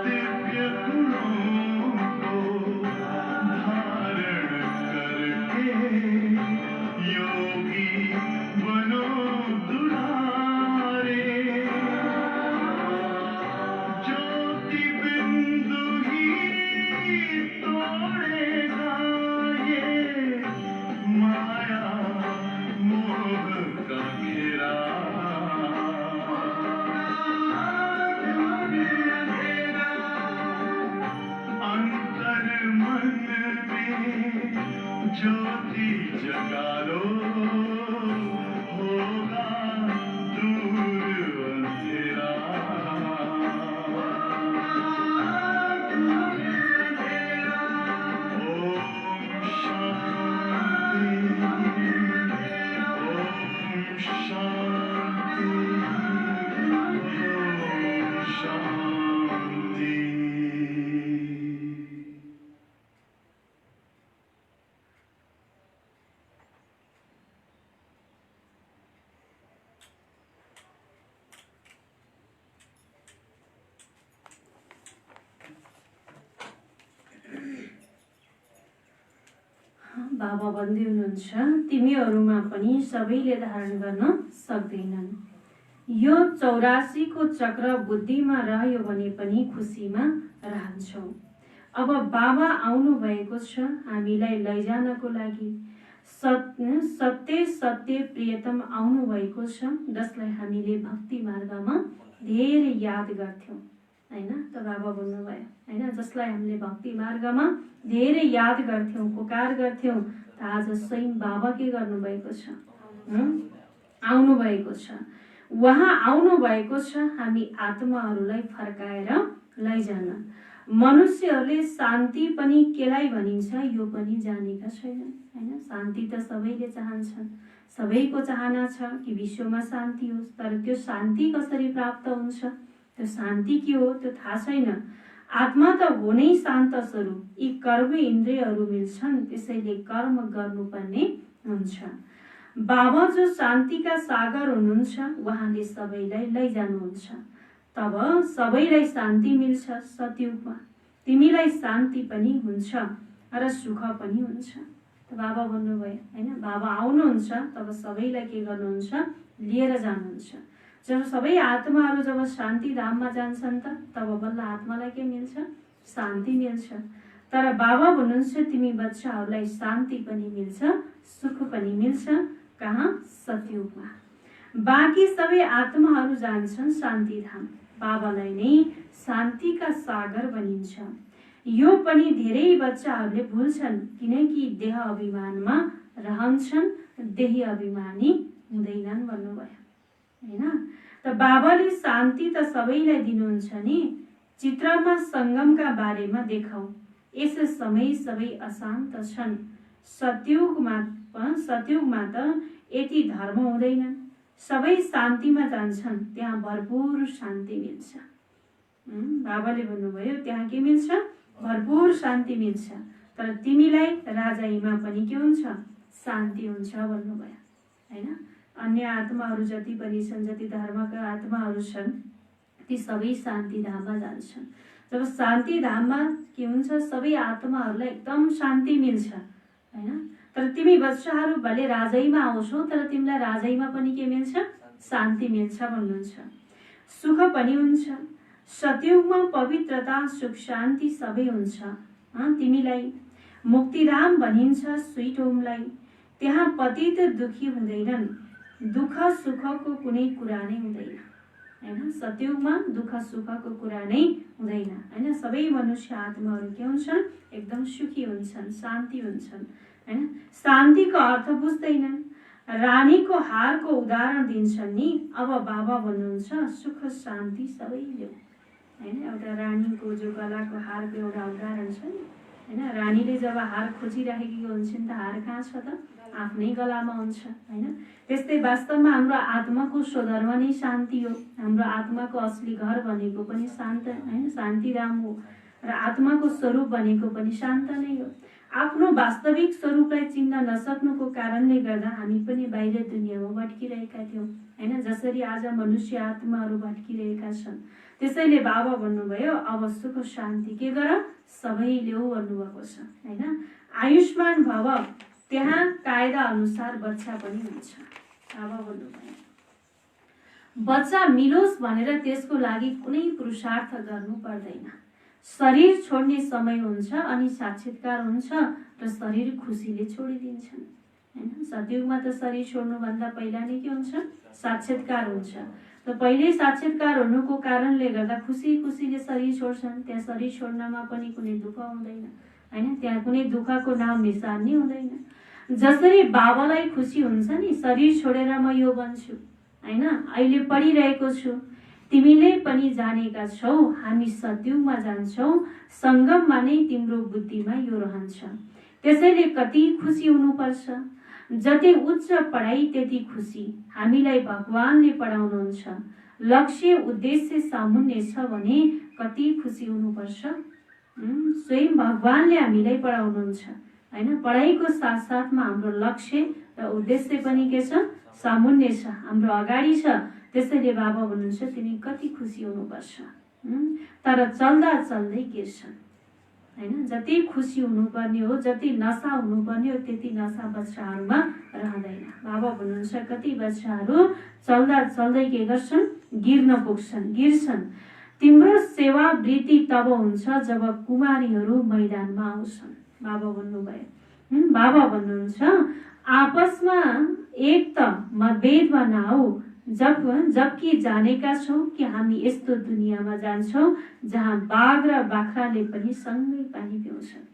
दिव्य गुणों को धारण करके योगी बनो दुलारे। ज्योति बिंदु ही तोड़ेगा ये माया मोह का घेरा। अंतर मन में ज्योति जगा लो, होगा दूर अंधेरा। ओम शांति, ओम शांति, ओम शांति। बाबा भन्दै हुनुहुन्छ, तिमीहरूमा पनि सबैले धारण गर्न सक्दैनन्। यो 84 को चक्र बुद्धिमा रह्यो भने पनि खुसीमा रहन्छौ। अब बाबा आउनु भएको छ हामीलाई लैजानको लागि। सत्य सत्य प्रियतम आउनु भएको छ, जसलाई हामीले भक्ति मार्गमा धेरै याद गर्थ्यौं हैन। त बाबा भन्नुभयो हैन, जसलाई हामीले भक्ति मार्गमा धेरै याद गर्थ्यौं, पुकार गर्थ्यौं, त आज स्वयं बाबा के गर्नु भएको छ, आउनु भएको छ। उहाँ आउनु भएको छ हामी आत्माहरूलाई फर्काएर लैजान। मनुष्यहरूले शान्ति पनि केलाई भनिन्छ यो पनि जानेका छैनन् हैन। शान्ति त सबैले चाहन्छन्, सबैको चाहना छ कि विश्वमा शान्ति होस्, तर त्यो शान्ति कसरी प्राप्त हुन्छ, त्यो शान्ति के हो त्यो थाहा छैन। आत्मा त हो नै शान्त स्वरूप, यी कर्म इन्द्रियहरू मिल्छन्, त्यसैले कर्म गर्नुपर्ने हुन्छ। बाबा जो शान्तिका सागर हुनुहुन्छ, उहाँले सबैलाई लैजानुहुन्छ। तब सबैलाई शान्ति मिल्छ सतयुगमा। तिमीलाई शान्ति पनि हुन्छ र सुख पनि हुन्छ। त बाबा भन्नुभयो हैन, बाबा आउनुहुन्छ तब सबैलाई के गर्नुहुन्छ, लिएर जानुहुन्छ। जब सबै आत्माहरू जब शान्ति धाममा जान्छन् त तब बल्ल आत्मालाई के मिल्छ, शान्ति मिल्छ। तर बाबा भन्नुहुन्छ तिमी बच्चाहरूलाई शान्ति पनि मिल्छ, सुख पनि मिल्छ। कहाँ? सतयुगमा। बाँकी सबै आत्माहरू जान्छन् शान्ति धाम। बाबालाई नै शान्तिका सागर भनिन्छ। यो पनि धेरै बच्चाहरूले भुल्छन्, किनकि देह अभिमानमा रहन्छन्, देही अभिमानी हुँदैनन् भन्नुभयो हैन। त बाबाले शान्ति त सबैलाई दिनुहुन्छ नि। चित्रमा सङ्गमका बारेमा देखाऊ। यस समय सबै अशान्त छन्। सतयुगमा त यति धर्म हुँदैनन्। सबै शान्तिमा जान्छन्, त्यहाँ भरपुर शान्ति मिल्छ। बाबाले भन्नुभयो त्यहाँ के मिल्छ? भरपुर शान्ति मिल्छ। तर तिमीलाई राजाईमा पनि के हुन्छ? शान्ति हुन्छ भन्नुभयो हैन। अन्य आत्माहरू जति पनि छन्, जति धर्मका आत्माहरू छन्, ती सबै शान्ति धाममा जान्छन्। जब शान्ति धाममा के हुन्छ? सबै आत्माहरूलाई एकदम शान्ति मिल्छ हैन। तर तिमी बच्चाहरू भले राजाईमा आउँछौ, तर तिमीलाई राजाईमा पनि के मिल्छ? शान्ति मिल्छ भन्नुहुन्छ। सुख पनि हुन्छ। सतयुगमा पवित्रता, सुख, शान्ति सबै हुन्छ। तिमीलाई मुक्तिधाम भनिन्छ, स्वीट होमलाई। त्यहाँ पतित दुखी हुँदैनन्, दुःख सुखको कुनै कुरा नै हुँदैन हैन। सतयुगमा दुःख सुखको कुरा नै हुँदैन हैन। सबै मनुष्य आत्माहरू के हुन्छन्? एकदम सुखी हुन्छन्, शान्ति हुन्छन् हैन। शान्तिको अर्थ बुझ्दैनन्। रानीको हारको उदाहरण दिन्छन् नि। अब बाबा भन्नुहुन्छ सुख शान्ति सबै ल्याऊ हैन। एउटा रानीको जो गलाको हारको एउटा उदाहरण छ नि हैन। रानीले जब हार खोजिराखेकी हुन्छन् त हार कहाँ छ त? आफ्नै गलामा हुन्छ हैन। त्यस्तै वास्तवमा हाम्रो आत्माको स्वधर्म नै शान्ति हो। हाम्रो आत्माको असली घर भनेको पनि शान्त हैन, शान्तिधाम हो। र आत्माको स्वरूप भनेको पनि शान्त नै हो। आफ्नो वास्तविक स्वरूपलाई चिन्न नसक्नुको कारणले गर्दा हामी पनि बाहिर दुनियाँमा भट्किरहेका थियौँ हैन। जसरी आज मनुष्य आत्माहरू भट्किरहेका छन्, त्यसैले बाबा भन्नुभयो अब सुख शान्ति के गर? सबै ल्याऊ भन्नुभएको छ हैन। आयुष्मान भव, त्यहाँ कायदा अनुसार बच्चा पनि हुन्छ। बाबा भन्नुभयो बच्चा मिलोस् भनेर त्यसको लागि कुनै पुरुषार्थ गर्नु पर्दैन। शरीर छोड्ने समय हुन्छ अनि साक्षात्कार हुन्छ र शरीर खुसीले छोडिदिन्छन् हैन। सतयुगमा त शरीर छोड्नुभन्दा पहिला नै के हुन्छ? साक्षात्कार हुन्छ। त पहिल्यै साक्षात्कार हुनुको कारणले गर्दा खुसी खुसीले शरीर छोड्छन्। त्यहाँ शरीर छोड्नमा पनि कुनै दुःख हुँदैन हैन। त्यहाँ कुनै दुःखको नाम निशान नै हुँदैन। जसरी बाबालाई खुसी हुन्छ नि, शरीर छोडेर म यो बन्छु हैन, अहिले पढिरहेको छु, तिमीले पनि जानेका छौ हामी सतयुगमा जान्छौ, सङ्गममा नै तिम्रो बुद्धिमा यो रहन्छ। त्यसैले कति खुसी हुनुपर्छ। जति उच्च पढाइ त्यति खुसी। हामीलाई भगवानले पढाउनुहुन्छ। लक्ष्य उद्देश्य सामुन्य छ भने कति खुसी हुनुपर्छ। स्वयं भगवानले हामीलाई पढाउनुहुन्छ हैन। पढाइको साथसाथमा हाम्रो लक्ष्य र उद्देश्य पनि के छ? सामुन्य छ, हाम्रो अगाडि छ। त्यसैले बाबा भन्नुहुन्छ तिमी कति खुसी हुनुपर्छ। तर चल्दा चल्दै गिर्छन् हैन। जति खुसी हुनुपर्ने हो, जति नशा हुनुपर्ने हो, त्यति नशा बच्चाहरूमा रहँदैन। बाबा भन्नुहुन्छ कति बच्चाहरू चल्दा चल्दै के गर्छन्? गिर्न पुग्छन्, गिर्छन्। तिम्रो सेवा वृत्ति तब हुन्छ जब कुमारीहरू मैदानमा आउँछन्। बाबा भन्नुभयो बाबा भन्नुहुन्छ आपसमा एक त मतभेदमा नआऊ। जबकि जानेका छौ कि हामी यस्तो दुनियाँमा जान्छौँ जहाँ बाघ र बाख्राले पनि सँगै पानी पिउँछन्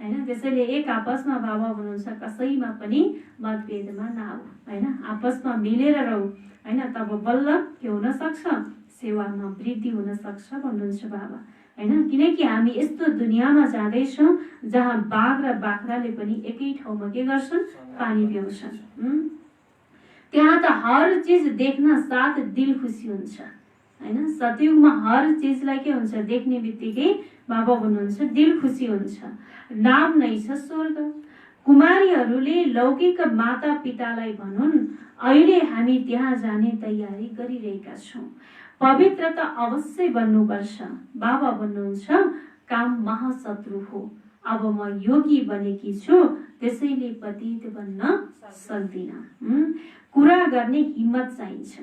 हैन। त्यसैले एक आपसमा बाबा भन्नुहुन्छ कसैमा पनि मतभेदमा नआऊ हैन। आपसमा मिलेर रहौ हैन। तब बल्ल के हुन सक्छ? सेवामा वृद्धि हुन सक्छ भन्नुहुन्छ बाबा हैन। किनकि हामी यस्तो दुनियाँमा जाँदैछौँ जहाँ बाघ र बाख्राले पनि एकै ठाउँमा के गर्छन्? पानी पिउँछन्। त्यहाँ त हर चीज देख्न साथ दिल खुसी हुन्छ हैन। सतयुगमा हर चीजलाई के हुन्छ? देख्ने बित्तिकै बाबा भन्नुहुन्छ दिल खुसी हुन्छ। नाम नै छ स्वर्ग। कुमारीहरूले लौकिक माता पितालाई भनुन् अहिले हामी त्यहाँ जाने तयारी गरिरहेका छौँ। पवित्र त अवश्य बन्नुपर्छ। बाबा भन्नुहुन्छ काम महाशत्रु हो। अब म योगी बनेकी छु, त्यसैले पतित बन्न सक्दिन। कुरा गर्ने हिम्मत चाहिन्छ।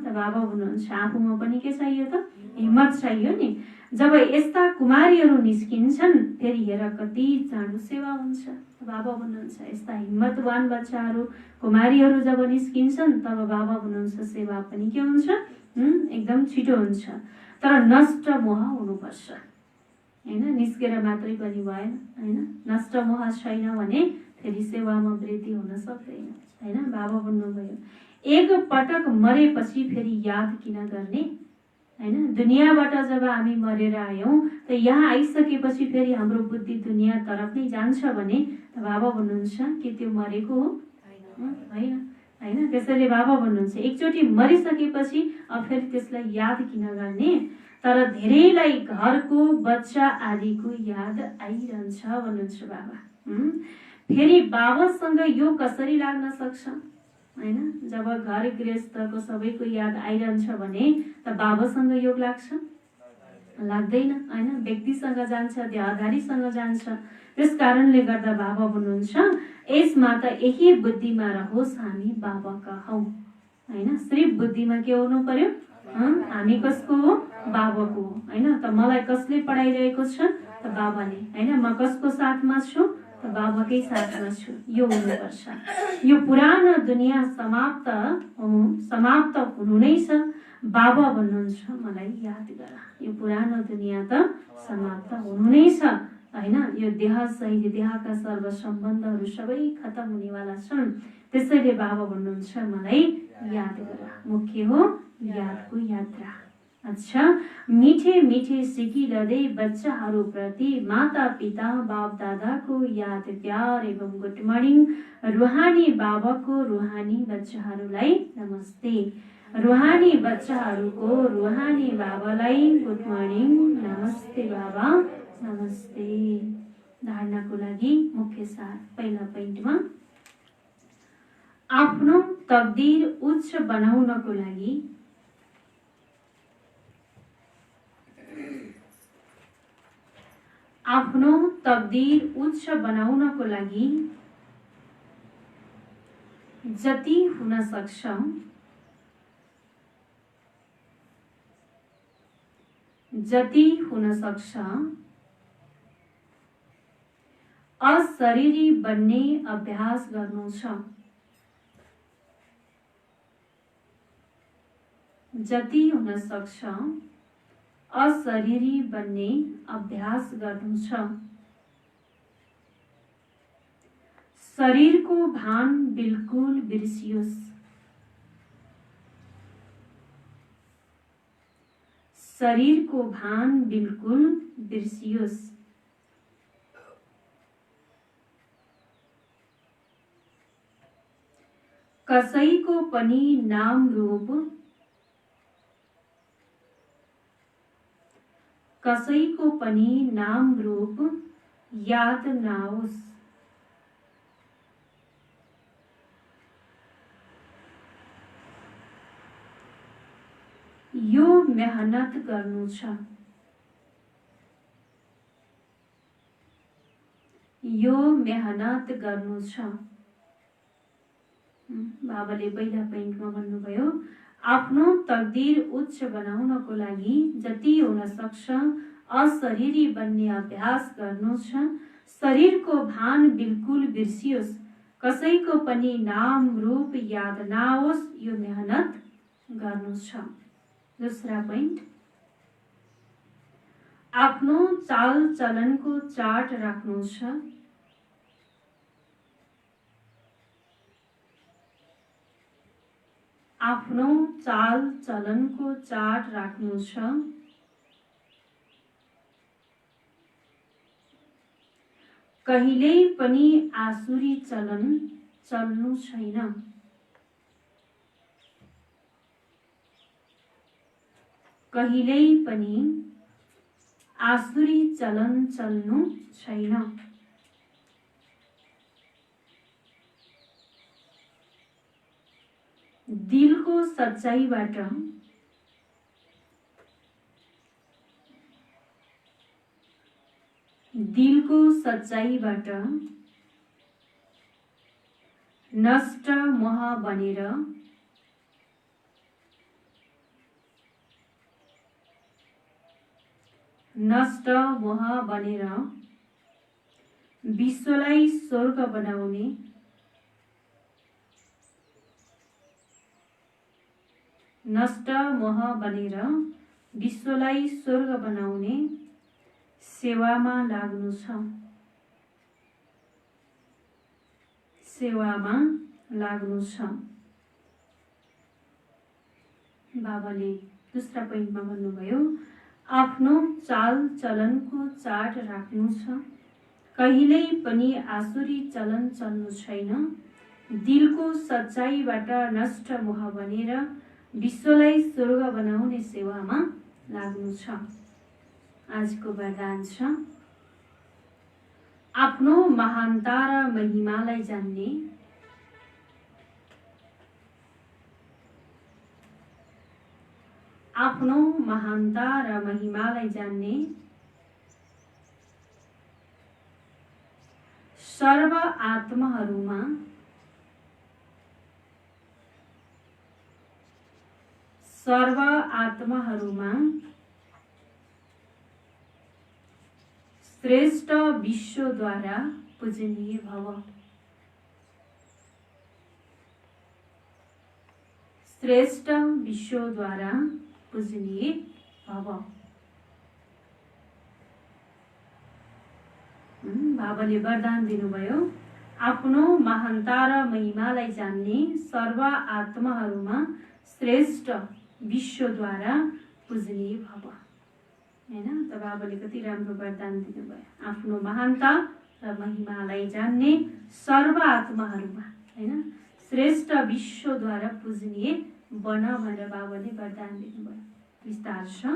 त बाबा भन्नुहुन्छ आफूमा पनि के चाहियो त? हिम्मत चाहियो नि। जब यस्ता कुमारीहरू निस्किन्छन् फेरि हेर कति चाँडो सेवा हुन्छ। बाबा भन्नुहुन्छ यस्ता हिम्मतवान बच्चाहरू कुमारीहरू जब निस्किन्छन् तब बाबा भन्नुहुन्छ सेवा पनि के हुन्छ? एकदम छिटो हुन्छ। तर नष्ट मोह हुनुपर्छ हैन, निस्केर मात्रै पनि भएन हैन। नष्ट मोह छैन भने फेरि सेवामा वृद्धि हुन सक्दैन हैन। बाबा भन्नुभयो एक पटक मरेपछि फेरि याद किन गर्ने हैन। दुनियाँबाट जब हामी मरेर आयौँ त यहाँ आइसकेपछि फेरि हाम्रो बुद्धि दुनियाँ तरफ नै जान्छ भने बाबा भन्नुहुन्छ कि त्यो मरेको हो होइन हैन। त्यसैले बाबा भन्नुहुन्छ एकचोटि मरिसकेपछि फेरि त्यसलाई याद किन गर्ने। तर धेरैलाई घरको बच्चा आदिको याद आइरहन्छ भन्नुहुन्छ बाबा। फेरि बाबासँग यो कसरी लाग्न सक्छ हैन। जब घर गृहस्थको सबैको याद आइरहन्छ भने त बाबासँग योग लाग्छ लाग्दैन हैन। व्यक्तिसँग जान्छ, देहधारीसँग जान्छ। त्यस कारणले गर्दा बाबा भन्नुहुन्छ यसमा त यही बुद्धिमा रहोस् हामी बाबाका हौ हैन। सिर्फ बुद्धिमा के हुनु पर्यो, हामी कसको हो, बाबाको हो हैन। त मलाई कसले पढाइरहेको छ त बाबाले हैन। म कसको साथमा छु त बाबाकै साथमा छु, यो हुनुपर्छ। यो पुरानो दुनियाँ समाप्त हुनु नै छ। बाबा भन्नुहुन्छ मलाई याद गर, यो पुरानो दुनियाँ त समाप्त हुनु नै छ हैन। यो देह सहित देहका सर्व सम्बन्धहरू सबै खत्म हुनेवाला छन्। त्यसैले बाबा भन्नुहुन्छ मलाई याद गर। मुख्य हो यादको यात्रा। अच्छा, मीठे मीठे सिकी लदै बच्चाहरूप्रति माता पिता बाप दादाको याद प्यार एवं गुड मर्निङ। रुहानी बाबाको रुहानी बच्चाहरूलाई नमस्ते। रुहानी बच्चाहरूको रुहानी बाबालाई गुड मर्निङ, नमस्ते बाबा, नमस्ते। धारणाको लागि मुख्य सार पहिला पोइन्टमा आफ्नो तकदीर उच्च बनाउनको लागि आफ्नो तकदीर उच्च बनाउनको लागि जति हुन सक्छ अशरीरी बन्ने अभ्यास गर्नु छ। जति हुन सक्छ अशरीरी बन्ने अभ्यास गर्नु छ। शरीरको भान बिल्कुल बिर्सियोस्। शरीरको भान बिल्कुल बिर्सियोस्। कसैको पनि नाम रूप याद नआओस्। यो मेहनत गर्नु छ। बाबाले पहिला पोइन्टमा भन्नुभयो आफ्नो तकदीर उच्च बनाउनको लागि जति हुन सक्छ अशरीरी बन्ने अभ्यास गर्नु छ। शरीरको भान बिल्कुल बिर्सियोस्। कसैको पनि नाम रूप याद नआओस्। यो मेहनत गर्नु छ। दूसरा पोइन्ट आफ्नो चाल चलनको चार्ट राख्नु छ। आफ्नो चाल चलनको चार्ट राख्नु छ। कहिल्यै पनि आसुरी चलन चल्नु छैन। कहिल्यै पनि आसुरी चलन चल्नु छैन। दिलको सच्चाइबाट नष्ट मोह बनेर विश्वलाई स्वर्ग बनाउने नष्ट मोह बनेर विश्वलाई स्वर्ग बनाउने सेवामा लाग्नु छ। सेवामा लाग्नु छ। बाबाले दूसरा पोइन्टमा भन्नुभयो, आफ्नो चाल चलनको चार्ट राख्नु छ। कहिल्यै पनि आसुरी चलन चल्नु छैन। दिलको सच्चाइबाट नष्ट मोह बनेर विश्वलाई स्वर्ग बनाउने सेवामा लाग्नु छ। आजको वरदान छ, आफ्नो महानता र महिमालाई जान्ने, आफ्नो महानता र महिमालाई जान्ने, सर्व आत्माहरूमा श्रेष्ठ विश्वद्वारा पूजनीय भव। श्रेष्ठ विश्वद्वारा पूजनीय भव। बाबाले वरदान दिनुभयो, आफ्नो महानता र महिमालाई जान्ने, सर्व आत्माहरूमा श्रेष्ठ विश्वद्वारा पूजनीय भव। हैन त बाबाले कति राम्रो वरदान दिनुभयो। आफ्नो महानता र महिमालाई जान्ने, सर्व आत्माहरूमा हैन श्रेष्ठ विश्वद्वारा पूजनीय बन भनेर बाबाले वरदान दिनुभयो। विस्तार छ,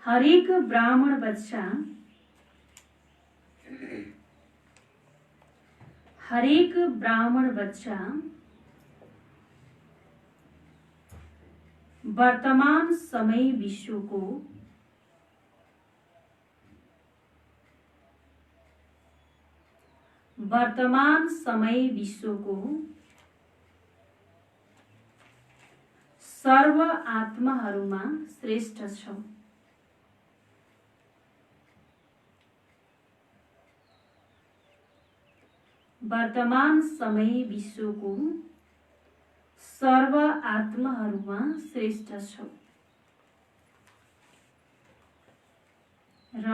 हरेक ब्राह्मण बच्चा वर्तमान समय विश्वको सर्व आत्माहरूमा श्रेष्ठ छ। वर्तमान समय विश्वको सर्व आत्माहरूमा श्रेष्ठ छ र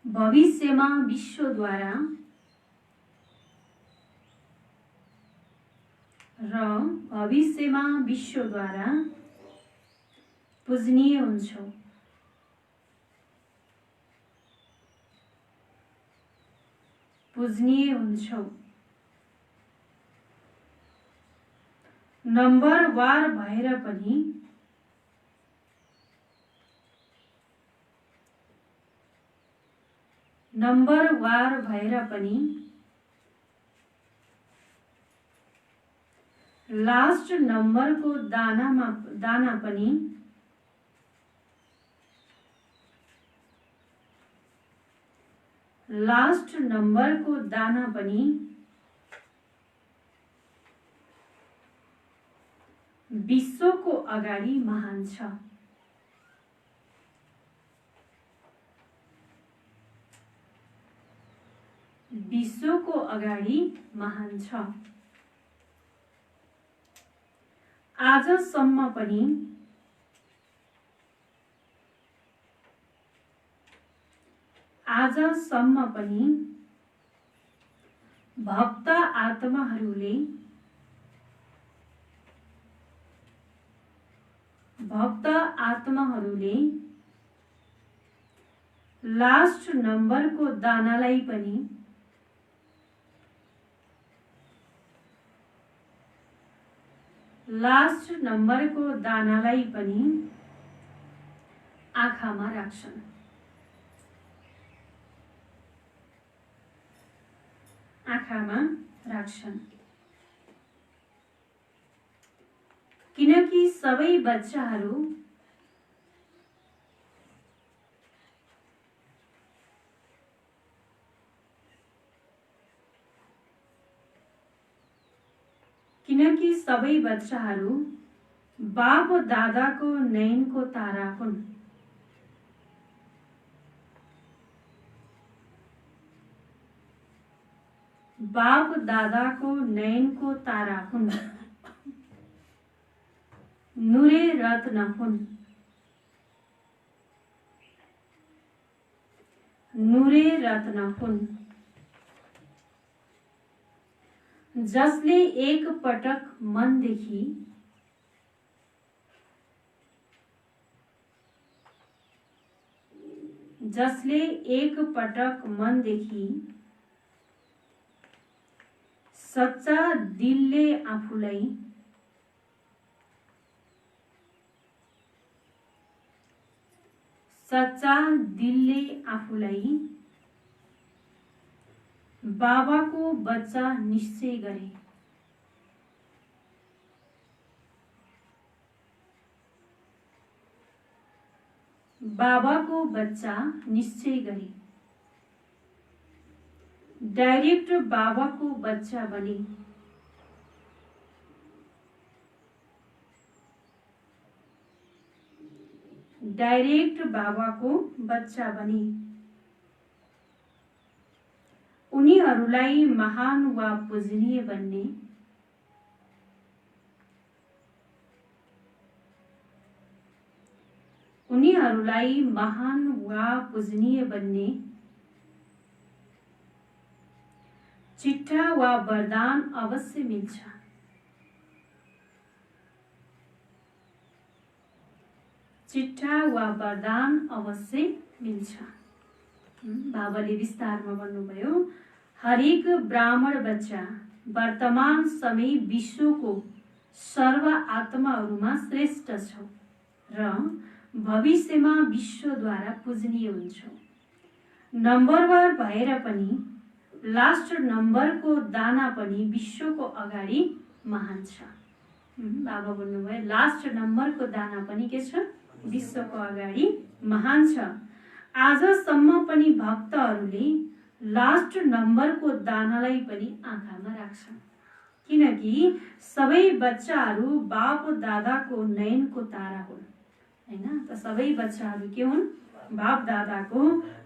भविष्यमा विश्वद्वारा पूजनीय हुन्छौ। नम्बरवार भएर पनि लास्ट नम्बरको दाना पनि विश्वको अगाडि महान छ। विश्वको अगाडि महान छ। आजसम्म पनि भक्त आत्माहरूले लास्ट नम्बरको दानालाई पनि आँखामा राख्छन्। किनकि सबै बच्चाहरू बाप दादाको नयनको तारा हुन्। नुरे रत्न हुन्, नुरे रत्न हुन्, जसले एक पटक मनदेखि जसले एक पटक मनदेखि सच्चा दिलले आफूलाई सच्चा दिलले आफूलाई बाबाको बच्चा निश्चय गरे, बाबाको बच्चा निश्चय गरे, डाइरेक्ट बाबाको बच्चा बने, डाइरेक्ट बाबाको बच्चा बने, उनीहरूलाई महान वा पूजनीय बन्ने, उनीहरूलाई महान वा पूजनीय बन्ने चिट्ठा वा वरदान अवश्य मिल्छ, चिट्ठा वा वरदान अवश्य मिल्छ। बाबाले विस्तारमा भन्नुभयो, हरेक ब्राह्मण बच्चा वर्तमान समय विश्वको सर्व आत्माहरूमा श्रेष्ठ छ र भविष्यमा विश्वद्वारा पूजनीय हुन्छ। नम्बरवार भएर पनि लास्ट नम्बरको दाना पनि विश्वको अगाडि महान छ। बाबा भन्नुभयो, लास्ट नम्बरको दाना पनि के छ? विश्वको अगाडि महान छ। आजसम्म पनि भक्तहरूले लास्ट नम्बरको दानालाई पनि आँखामा राख्छन्, किनकि सबै बच्चाहरू बाप दादाको नयनको तारा हुन्, हैन त? सबै बच्चाहरू के हुन्? बाप दादाको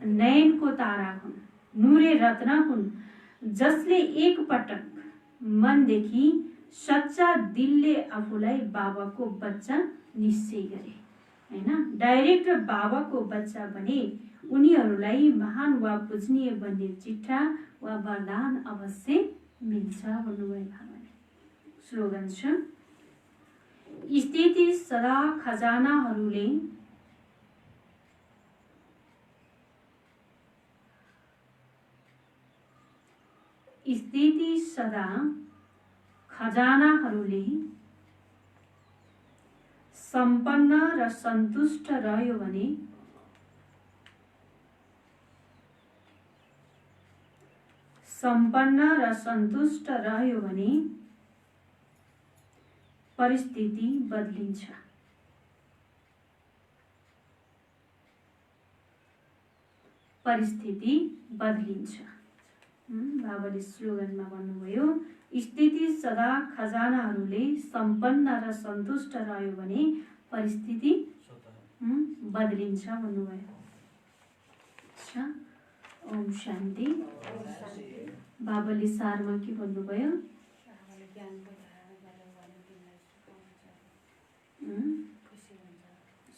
नयनको तारा हुन्, नुरे रत्न हुन्, जसले एक पटक मनदेखि सच्चा दिलले आफूलाई बाबाको बच्चा निश्चय गरे, हैन? डाइरेक्ट बाबाको बच्चा बने, उनीहरूलाई महान वा पूजनीय बन्ने चिट्ठा वा वरदान अवश्य मिल्छ भन्नुभयो बाबाले। स्लोगन छ, स्थिति सदा खजानाहरूले स्थिति सदा खजानाहरूले सम्पन्न र सन्तुष्ट रह्यो भने सम्पन्न र सन्तुष्ट रह्यो भने परिस्थिति बदलिन्छ, परिस्थिति बदलिन्छ। बाबाले स्लोगनमा भन्नुभयो, स्थिति सदा खजानाहरूले सम्पन्न र सन्तुष्ट रह्यो भने परिस्थिति बदलिन्छ भन्नुभयो। ओम शान्ति। बाबाले सारमा के भन्नुभयो?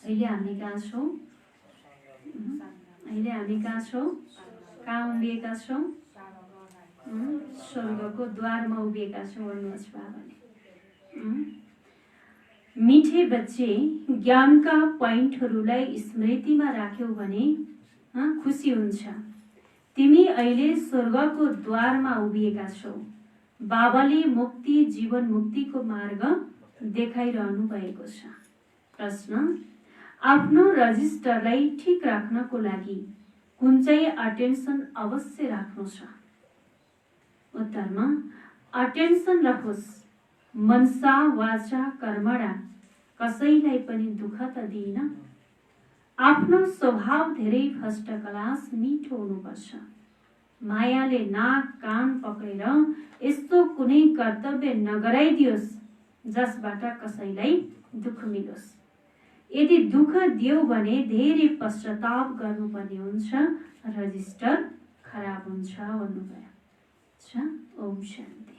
अहिले हामी कहाँ छौँ? अहिले हामी कहाँ छौँ? कहाँ उभिएका छौँ? स्वर्गको द्वारमा उभिएका छौँ भन्नुहोस् बाबाले। मिठे बच्चे, ज्ञानका पोइन्टहरूलाई स्मृतिमा राख्यौ भने खुसी हुन्छ। तिमी अहिले स्वर्गको द्वारमा उभिएका छौ। बाबाले मुक्ति, जीवन मुक्तिको मार्ग देखाइरहनु भएको छ। प्रश्न, आफ्नो रजिस्टरलाई ठिक राख्नको लागि कुन चाहिँ अटेन्सन अवश्य राख्नु छ? उत्तरमा, अटेन्सन रहोस्, मनसा वाचा कर्मणा, कसैलाई पनि दुःख त दिइन। आफ्नो स्वभाव धेरै फर्स्ट क्लास मिठो हुनुपर्छ। मायाले नाक कान पक्रेर यस्तो कुनै कर्तव्य नगराइदियोस् जसबाट कसैलाई दुःख मिलोस्। यदि दुःख दियो भने धेरै पश्चाताप गर्नुपर्ने हुन्छ, रजिस्टर खराब हुन्छ भन्नुभयो। ओम शान्ति।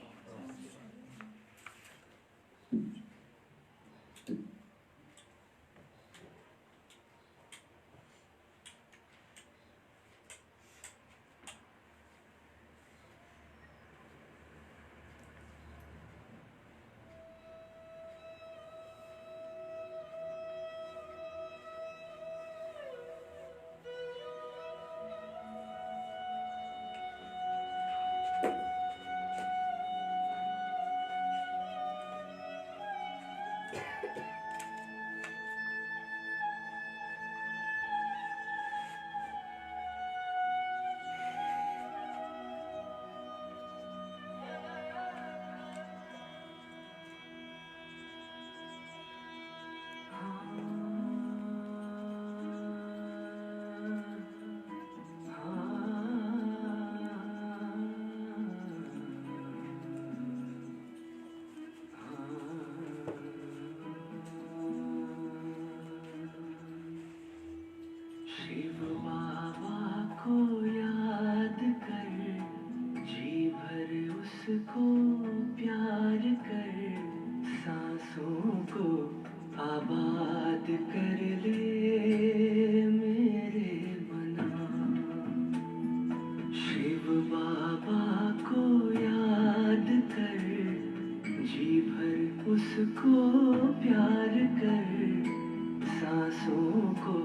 शिव बाबा को याद कर, जी भर उसको प्यार कर, सांसों को आबाद कर ले मेरे मना। शिव बाबा को याद कर, जी भर उसको प्यार कर, सांसों को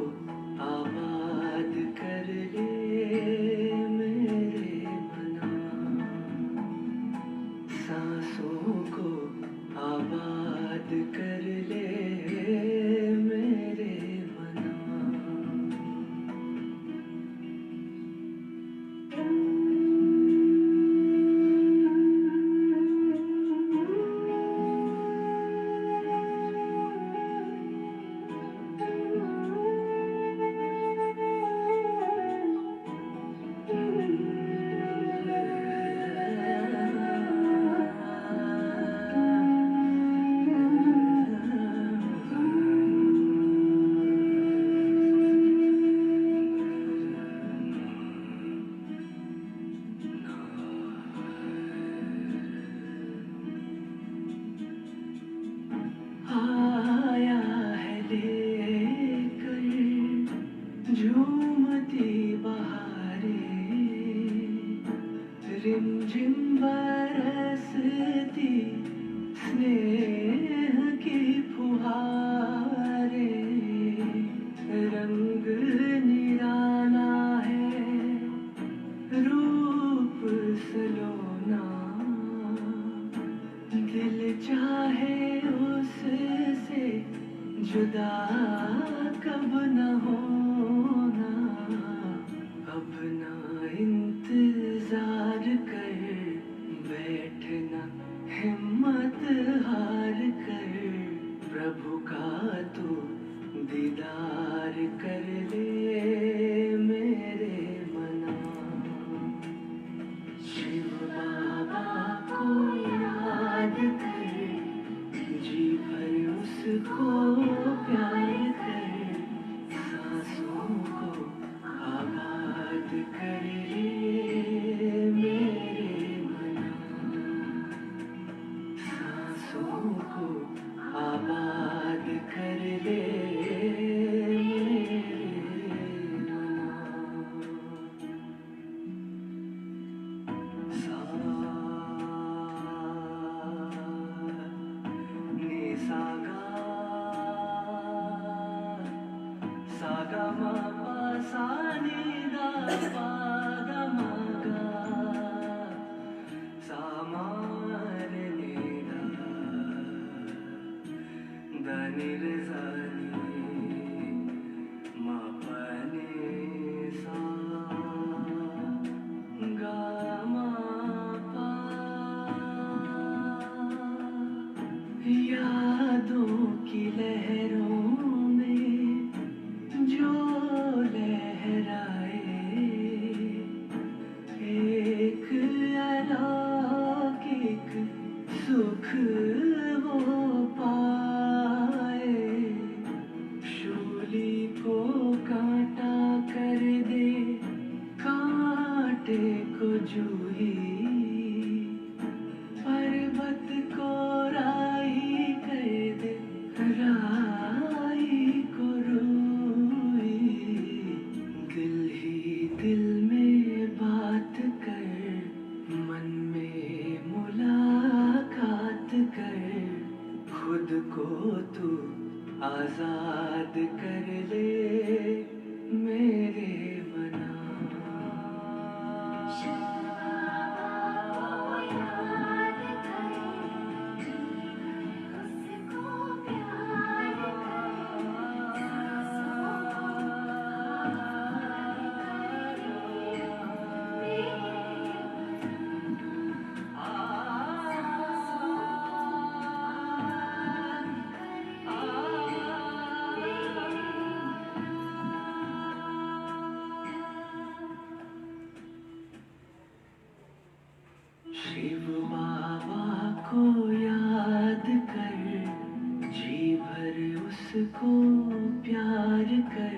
आबाद कर ले मेरे मना। सांसों को आबाद कर ले मेरे मना। आया है लेकर झूमती बहारें, रिमझिम बरसती स्नेह की फुहारें। रंग निराला है, रूप सलोना, दिल चाहे उससे जुदा कब न होना। अब ना इंतजार कर, बैठना हिम्मत हार कर, प्रभु का तू दीदार कर ले मेरे मना। शिव बाबा को याद कर, जी भर उसको प्यार कर, सांसों को आबाद कर ले मेरे मना। सांसों को आबाद कर ले मेरे मना। सा नि सा गा मा पा सा नि दा पा गा मा गा, सा मा रे नि दा, दा नि रे सा नि, मा पा नि सा, गा मा पा। यादों की लहरों में जो लहराए, एक अलौकिक सुख वो पाए। शूली को कांटा कर दे, कांटे को जूही, पर्वत को राई कर दे, राई को रूई। दिल ही दिल में बात कर, मन में मुलाकात कर, खुद को तू आजाद कर ले मेरे मना। शिव बाबा को याद कर, जी भर उसको प्यार कर,